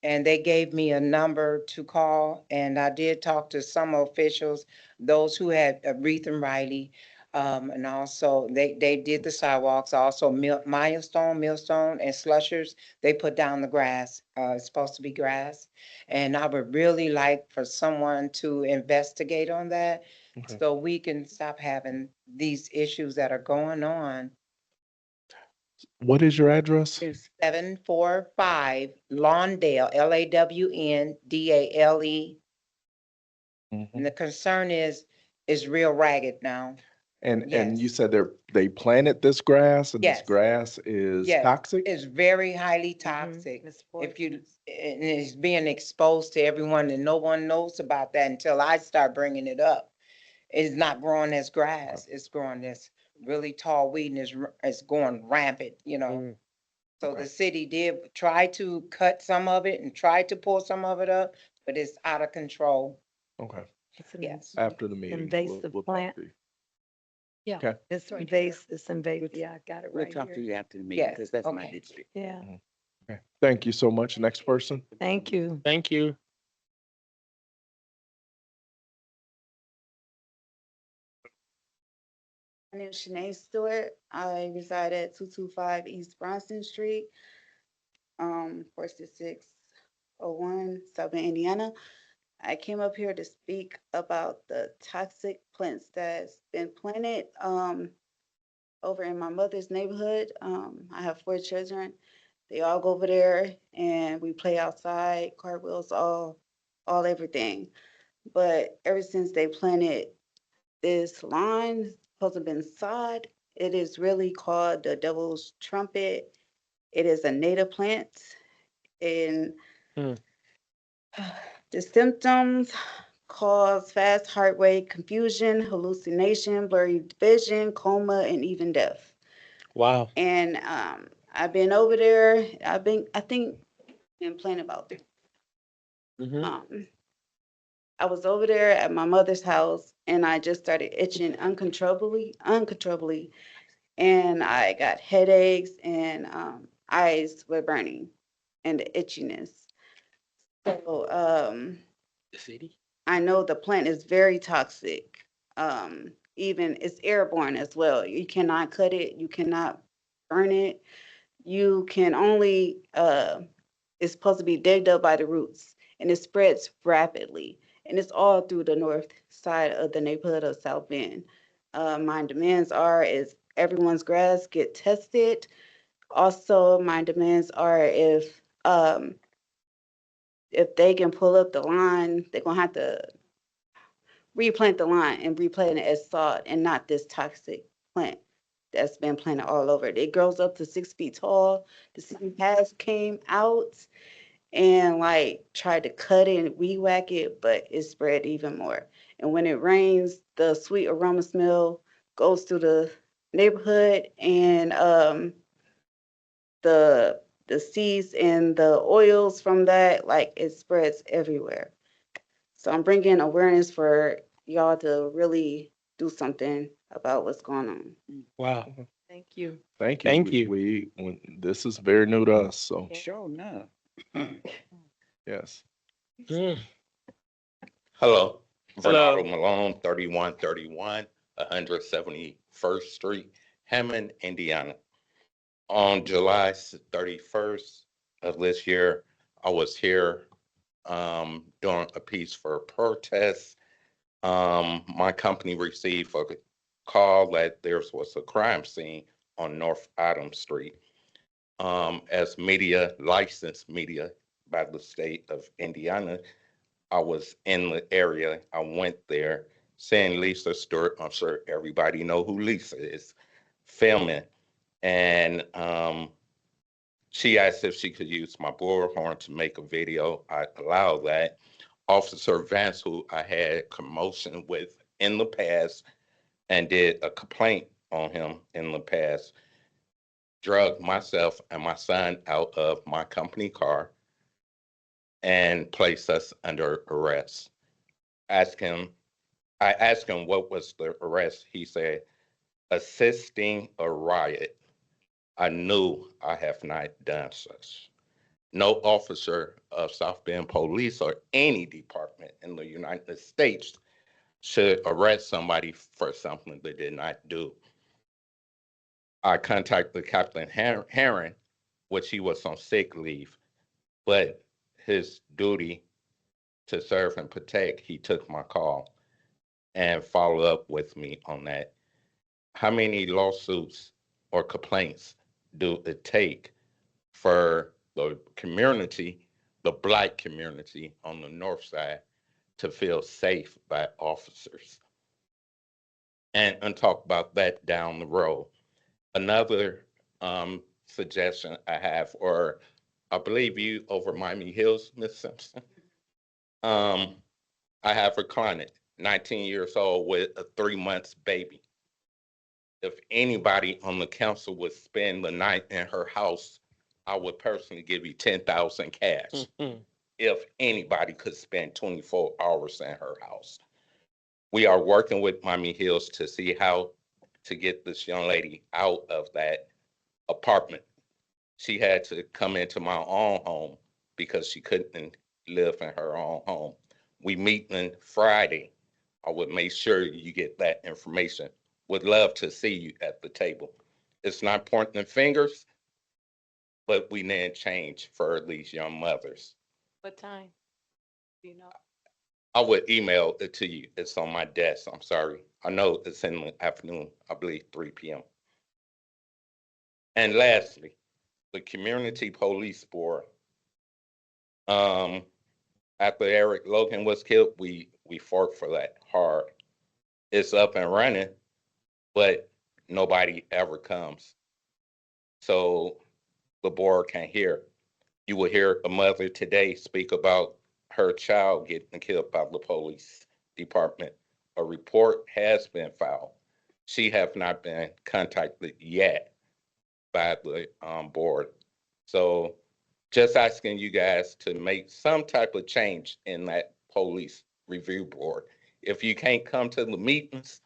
and they gave me a number to call, and I did talk to some officials, those who had Reith and Riley. And also they did the sidewalks, also Millstone, and Slushers, they put down the grass. It's supposed to be grass. And I would really like for someone to investigate on that Okay. so we can stop having these issues that are going on. What is your address? 745 Lawndale, Lawndale. And the concern is real ragged now. And you said they planted this grass and this Yes. grass is Yes, toxic? it's very highly toxic. If you, and it's being exposed to everyone and no one knows about that until I start bringing it up. It's not growing as grass, it's growing as really tall weed and it's going rampant, you know. So the city did try to cut some of it and try to pull some of it up, but it's out of control. Okay. Yes. After the meeting. invasive we'll talk plant. to you. Yeah. Okay. It's invasive, it's invasive. Yeah, I got it We'll right talk to here. you after the meeting, Yes, because that's my okay. district. Yeah, Okay. Thank you so much. Next person. thank you. Thank you. My name is Shanae Stewart. I reside at 225 East Bronson Street, 46601, South Bend, Indiana. I came up here to speak about the toxic plants that's been planted over in my mother's neighborhood. I have 4 children. They all go over there and we play outside, cartwheels, all everything. But ever since they planted this lawn, supposed to have been sod, it is really called the devil's trumpet. It is a native plant. And Hmm. the symptoms cause fast heart rate, confusion, hallucination, blurry vision, coma, and even death. Wow. And I've been over there. I think, been playing about it. Mm-hmm. I was over there at my mother's house and I just started itching uncontrollably, and I got headaches and eyes were burning and the itchiness. So The city? I know the plant is very toxic. Even it's airborne as well. You cannot cut it, you cannot burn it. You can only it's supposed to be digged up by the roots and it spreads rapidly. And it's all through the north side of the neighborhood of South Bend. My demands are is everyone's grass get tested. Also, my demands are if they can pull up the line, they're gonna have to replant the line and replant it as sod and not this toxic plant that's been planted all over. It grows up to 6 feet tall. The city has came out and like tried to cut it and re-whack it, but it spread even more. And when it rains, the sweet aroma smell goes through the neighborhood and the seeds and the oils from that, like it spreads everywhere. So I'm bringing awareness for y'all to really do something about what's going on. Wow. Thank you. Thank you. Thank you. This is very new to us, so Sure enough. yes. Mm. Hello, Hello. Bernardo Malone, 3131, 171st Street, Hammond, Indiana. On July 31st of this year, I was here doing a piece for a protest. My company received a call that there was a crime scene on North Adams Street. As media, licensed media by the state of Indiana, I was in the area. I went there, seeing Lisa Stewart. I'm sure everybody know who Lisa is, filming. And she asked if she could use my bullhorn to make a video. I allowed that. Officer Vance, who I had commotion with in the past and did a complaint on him in the past, drugged myself and my son out of my company car and placed us under arrest. I asked him what was the arrest. He said, assisting a riot. I knew I have not done such. No officer of South Bend Police or any department in the United States should arrest somebody for something they did not do. I contacted Captain Herron, which he was on sick leave, but his duty to serve and protect, he took my call and followed up with me on that. How many lawsuits or complaints do it take for the community, the Black community on the north side, to feel safe by officers? And talk about that down the road. Another suggestion I have, or I believe you over Miami Hills, Ms. Simpson. I have a client, 19 years old with a 3 months baby. If anybody on the council would spend the night in her house, I would personally give you 10,000 cash. If anybody could spend 24 hours in her house. We are working with Miami Hills to see how to get this young lady out of that apartment. She had to come into my own home because she couldn't live in her own home. We meeting Friday. I would make sure you get that information. Would love to see you at the table. It's not pointing fingers, but we need change for these young mothers. What time? Do you know? I would email it to you. It's on my desk. I'm sorry. I know it's in the afternoon, I believe 3 p.m. And lastly, the Community Police Board. After Eric Logan was killed, we fought for that hard. It's up and running, but nobody ever comes. So the board can't hear. You will hear a mother today speak about her child getting killed by the police department. A report has been filed. She have not been contacted yet by the board. So just asking you guys to make some type of change in that police review board. If you can't come to the meetings,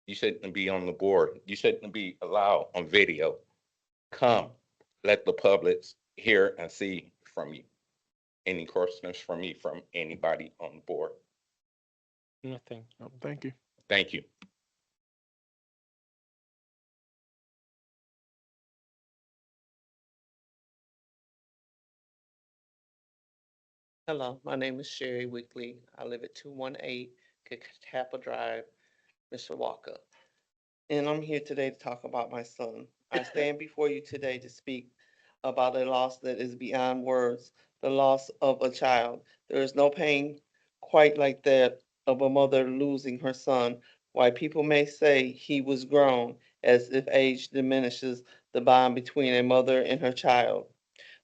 you shouldn't be on the board. You shouldn't be allowed on video. Come, let the public hear and see from you. Any questions from me, from anybody on the board? Nothing. Thank you. Thank you. Hello, my name is Sherry Weekly. I live at 218 Catappa Drive, Mr. Walker. And I'm here today to talk about my son. I stand before you today to speak about a loss that is beyond words, the loss of a child. There is no pain quite like that of a mother losing her son. While people may say he was grown, as if age diminishes the bond between a mother and her child.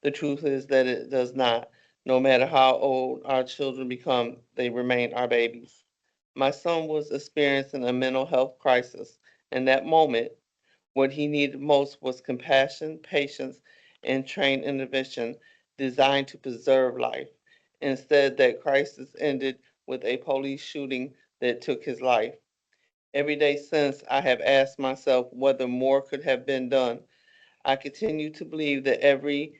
The truth is that it does not. No matter how old our children become, they remain our babies. My son was experiencing a mental health crisis. In that moment, what he needed most was compassion, patience, and trained intervention designed to preserve life. Instead, that crisis ended with a police shooting that took his life. Every day since, I have asked myself whether more could have been done. I continue to believe that every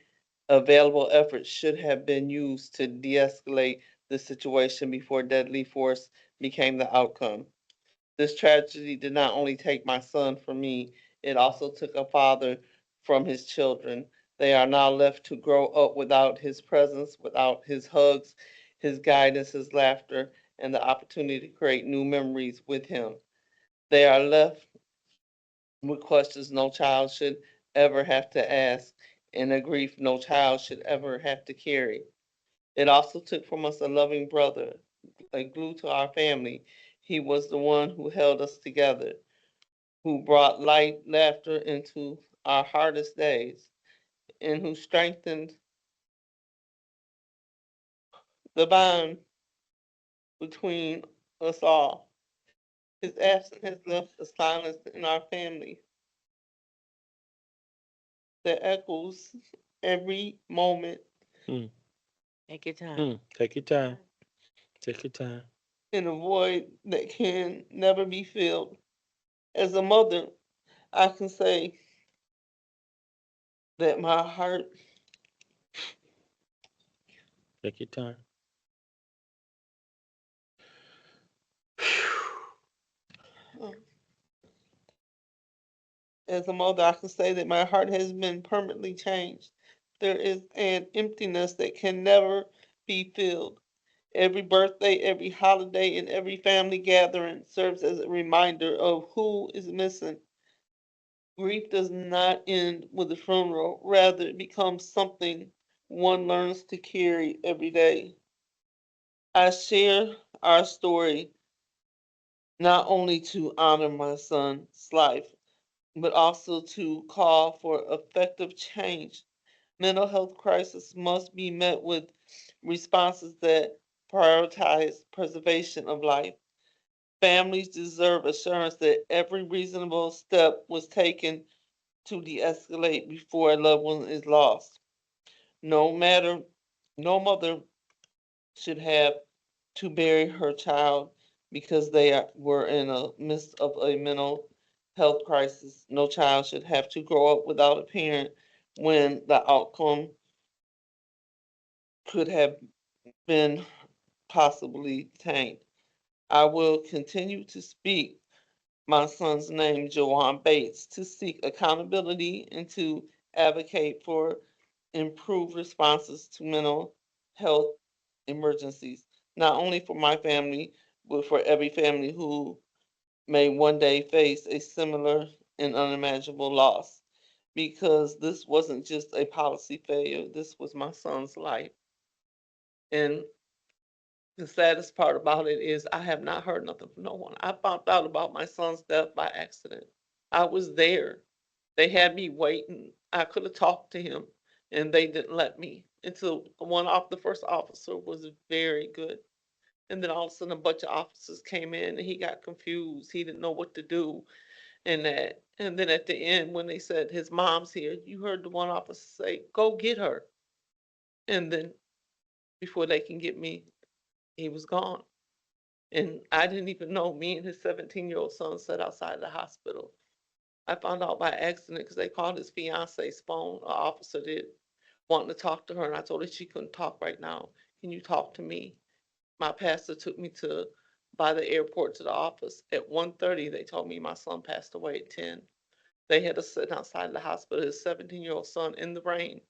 available effort should have been used to de-escalate the situation before deadly force became the outcome. This tragedy did not only take my son from me, it also took a father from his children. They are now left to grow up without his presence, without his hugs, his guidance, his laughter, and the opportunity to create new memories with him. They are left with questions no child should ever have to ask, and a grief no child should ever have to carry. It also took from us a loving brother, a glue to our family. He was the one who held us together, who brought light, laughter into our hardest days, and who strengthened the bond between us all. His absence has left a silence in our family that echoes every moment Take your time. Take your time. Take your time. in a void that can never be filled. As a mother, I can say that my heart Take your time. As a mother, I can say that my heart has been permanently changed. There is an emptiness that can never be filled. Every birthday, every holiday, and every family gathering serves as a reminder of who is missing. Grief does not end with the funeral, rather, it becomes something one learns to carry every day. I share our story not only to honor my son's life, but also to call for effective change. Mental health crisis must be met with responses that prioritize preservation of life. Families deserve assurance that every reasonable step was taken to de-escalate before a loved one is lost. No matter, no mother should have to bury her child because were in the midst of a mental health crisis. No child should have to grow up without a parent when the outcome could have been possibly tanked. I will continue to speak my son's name, Jawan Bates, to seek accountability and to advocate for improved responses to mental health emergencies, not only for my family, but for every family who may one day face a similar and unimaginable loss. Because this wasn't just a policy failure, this was my son's life. And the saddest part about it is I have not heard nothing from no one. I found out about my son's death by accident. I was there. They had me waiting. I could have talked to him and they didn't let me until the first officer was very good. And then all of a sudden a bunch of officers came in and he got confused. He didn't know what to do and that. And then at the end, when they said his mom's here, you heard the one officer say, go get her. And then before they can get me, he was gone. And I didn't even know me and his 17-year-old son sat outside the hospital. I found out by accident because they called his fiance's phone, an officer did, wanting to talk to her. And I told her she couldn't talk right now. Can you talk to me? My pastor took me by the airport to the office. At 1:30, they told me my son passed away at 10. They had us sitting outside the hospital, his 17-year-old son in the rain,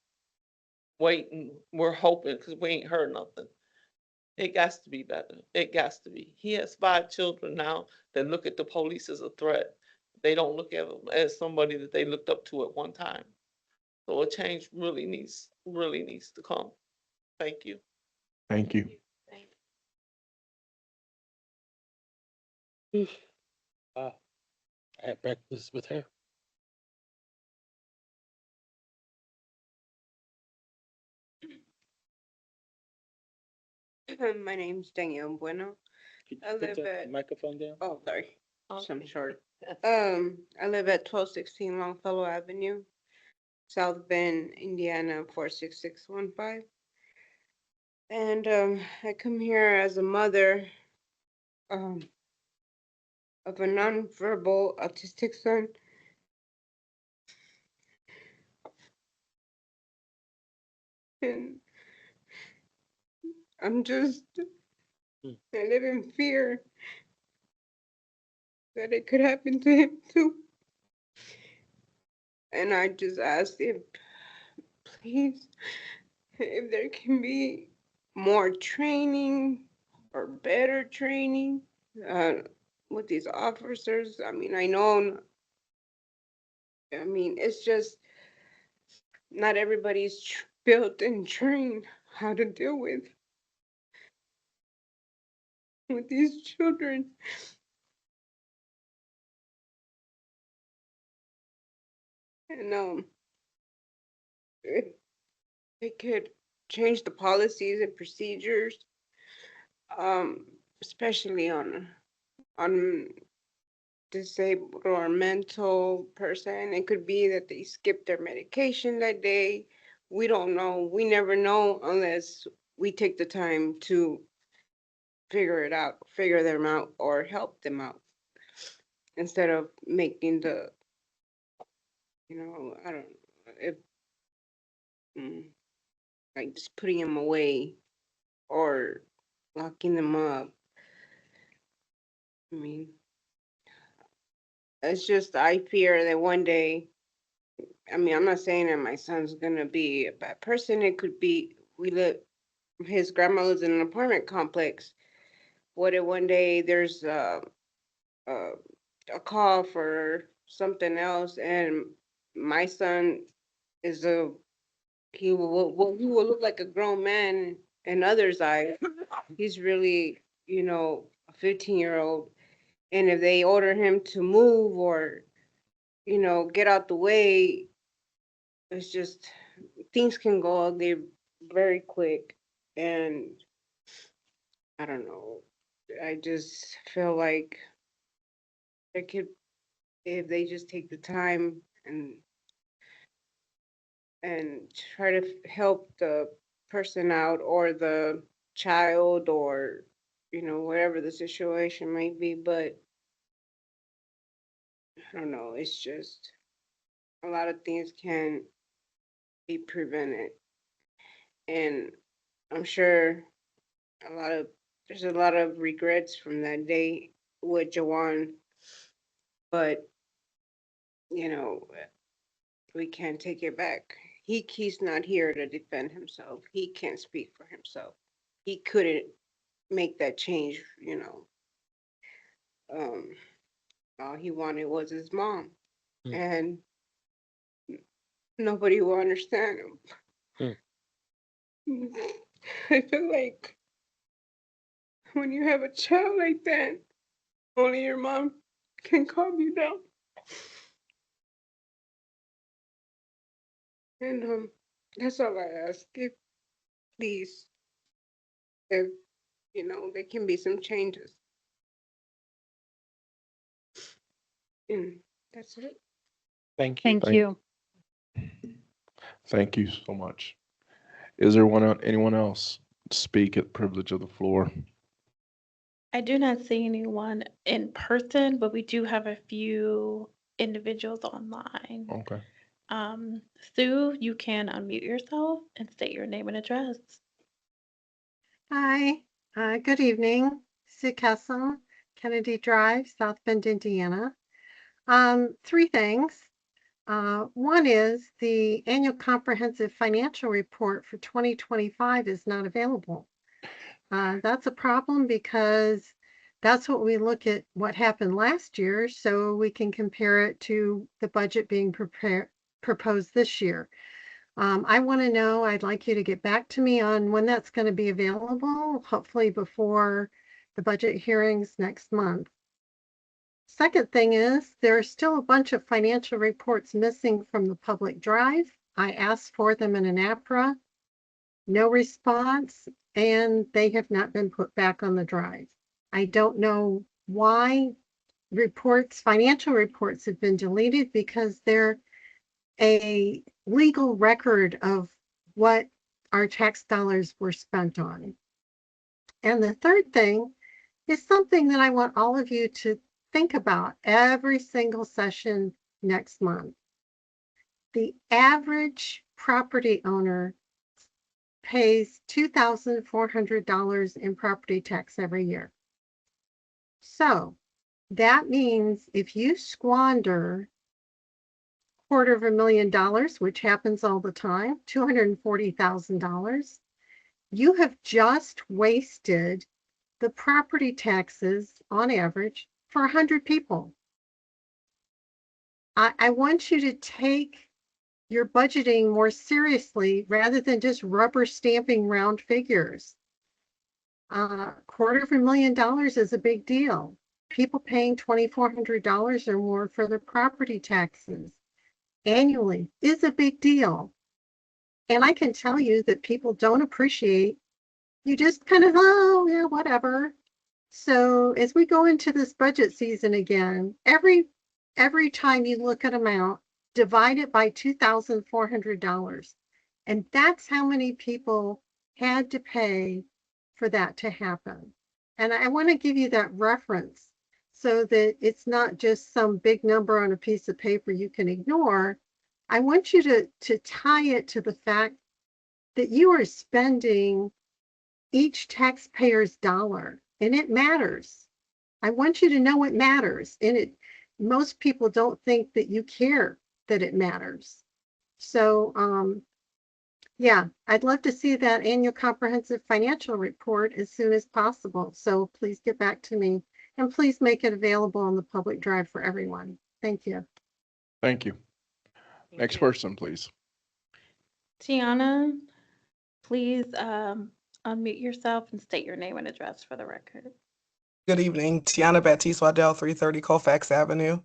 waiting. We're hoping because we ain't heard nothing. It got to be better. It got to be. He has 5 children now that look at the police as a threat. They don't look at him as somebody that they looked up to at one time. So a change really needs to come. Thank you. Thank you. I had breakfast with her. My name's Danielle Bueno. I Put live the at, microphone down. oh, sorry, I'm short. I live at 1216 Longfellow Avenue, South Bend, Indiana, 46615. And I come here as a mother of a nonverbal autistic son. And I live in fear that it could happen to him too. And I just ask if, please, if there can be more training or better training with these officers. I mean, it's just not everybody's built and trained how to deal with these children. And if they could change the policies and procedures, especially on disabled or mental person. It could be that they skipped their medication that day. We don't know. We never know unless we take the time to figure them out, or help them out, instead of making I don't know, if like just putting them away or locking them up. I mean, it's just, I fear that one day, I mean, I'm not saying that my son's gonna be a bad person. It could be, his grandma lives in an apartment complex. What if one day there's a call for something else and my son is he will look like a grown man in others' eyes. He's really, a 15-year-old. And if they order him to move or, get out the way, it's just, things can go ugly very quick. And I don't know. I just feel like it could, if they just take the time and try to help the person out or the child or, whatever the situation might be. But I don't know, it's just a lot of things can be prevented. And I'm sure there's a lot of regrets from that day with Jawan, but we can't take it back. He's not here to defend himself. He can't speak for himself. He couldn't make that change. All he wanted was his mom, and nobody will understand him. I feel like when you have a child like that, only your mom can calm you down. And that's all I ask. If please, if there can be some changes. And that's it. Thank you. Thank you. Thank you so much. Is there anyone else to speak at the privilege of the floor? I do not see anyone in person, but we do have a few individuals online. Okay. Sue, you can unmute yourself and state your name and address. Hi, good evening. Sue Kessel, Kennedy Drive, South Bend, Indiana. Three things. One is the annual comprehensive financial report for 2025 is not available. That's a problem because that's what we look at what happened last year, so we can compare it to the budget being proposed this year. I want to know, I'd like you to get back to me on when that's going to be available, hopefully before the budget hearings next month. Second thing is, there are still a bunch of financial reports missing from the public drive. I asked for them in an APRA, no response, and they have not been put back on the drive. I don't know why financial reports have been deleted, because they're a legal record of what our tax dollars were spent on. And the third thing is something that I want all of you to think about every single session next month. The average property owner pays $2,400 in property tax every year. So that means if you squander $250,000, which happens all the time, $240,000, you have just wasted the property taxes on average for 100 people. I want you to take your budgeting more seriously rather than just rubber stamping round figures. $250,000 is a big deal. People paying $2,400 or more for their property taxes annually is a big deal. And I can tell you that people don't appreciate, you just kind of, oh, yeah, whatever. So as we go into this budget season again, every time you look at amount, divide it by $2,400. And that's how many people had to pay for that to happen. And I want to give you that reference so that it's not just some big number on a piece of paper you can ignore. I want you to tie it to the fact that you are spending each taxpayer's dollar, and it matters. I want you to know it matters, and most people don't think that you care that it matters. So, yeah, I'd love to see that annual comprehensive financial report as soon as possible. So please get back to me and please make it available on the public drive for everyone. Thank you. Thank you. Next person, please. Tiana, please unmute yourself and state your name and address for the record. Good evening, Tiana Baptiste Waddell, 330 Colfax Avenue.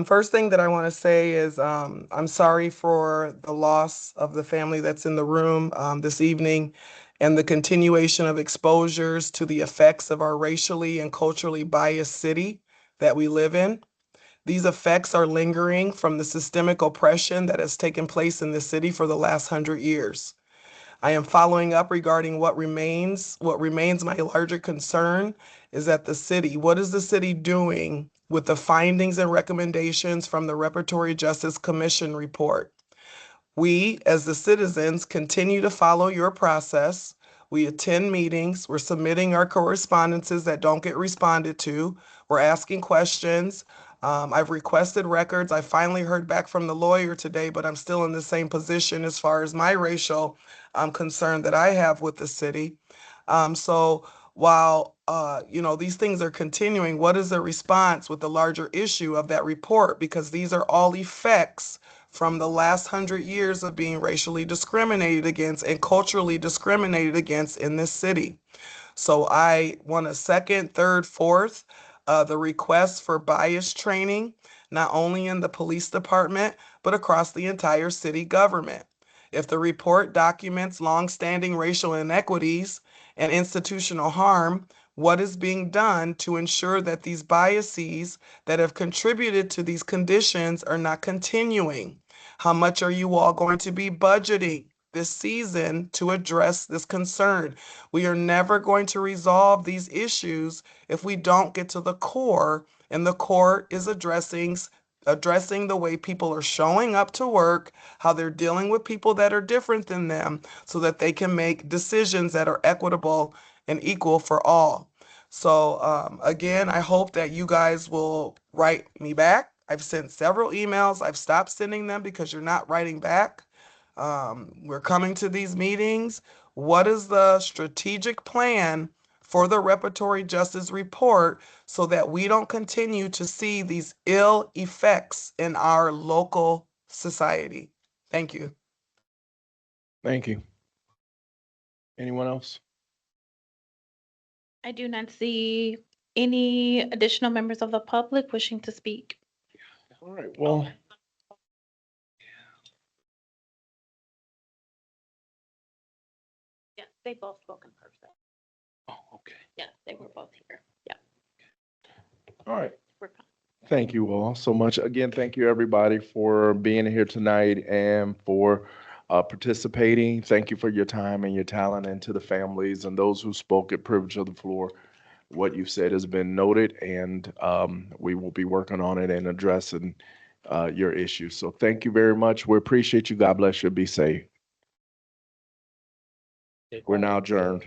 First thing that I want to say is I'm sorry for the loss of the family that's in the room this evening and the continuation of exposures to the effects of our racially and culturally biased city that we live in. These effects are lingering from the systemic oppression that has taken place in the city for the last 100 years. I am following up regarding what remains my larger concern is that what is the city doing with the findings and recommendations from the Reparatory Justice Commission report? We, as the citizens, continue to follow your process. We attend meetings, we're submitting our correspondences that don't get responded to, we're asking questions. I've requested records. I finally heard back from the lawyer today, but I'm still in the same position as far as my racial concern that I have with the city. So while these things are continuing, what is the response with the larger issue of that report? Because these are all effects from the last 100 years of being racially discriminated against and culturally discriminated against in this city. So I want to second, third, fourth, the request for bias training, not only in the police department, but across the entire city government. If the report documents longstanding racial inequities and institutional harm, what is being done to ensure that these biases that have contributed to these conditions are not continuing? How much are you all going to be budgeting this season to address this concern? We are never going to resolve these issues if we don't get to the core, and the core is addressing the way people are showing up to work, how they're dealing with people that are different than them, so that they can make decisions that are equitable and equal for all. So again, I hope that you guys will write me back. I've sent several emails. I've stopped sending them because you're not writing back. We're coming to these meetings. What is the strategic plan for the Reparatory Justice Report so that we don't continue to see these ill effects in our local society? Thank you. Thank you. Anyone else? I do not see any additional members of the public wishing to speak. All right, well. Yeah, they both spoke in person. Oh, okay. Yeah, they were both here. Yeah. All right. We're fine. Thank you all so much. Again, thank you everybody for being here tonight and for participating. Thank you for your time and your talent, and to the families and those who spoke at Privilege of the Floor. What you've said has been noted, and we will be working on it and addressing your issues. So thank you very much. We appreciate you. God bless you. Be safe. We're now adjourned.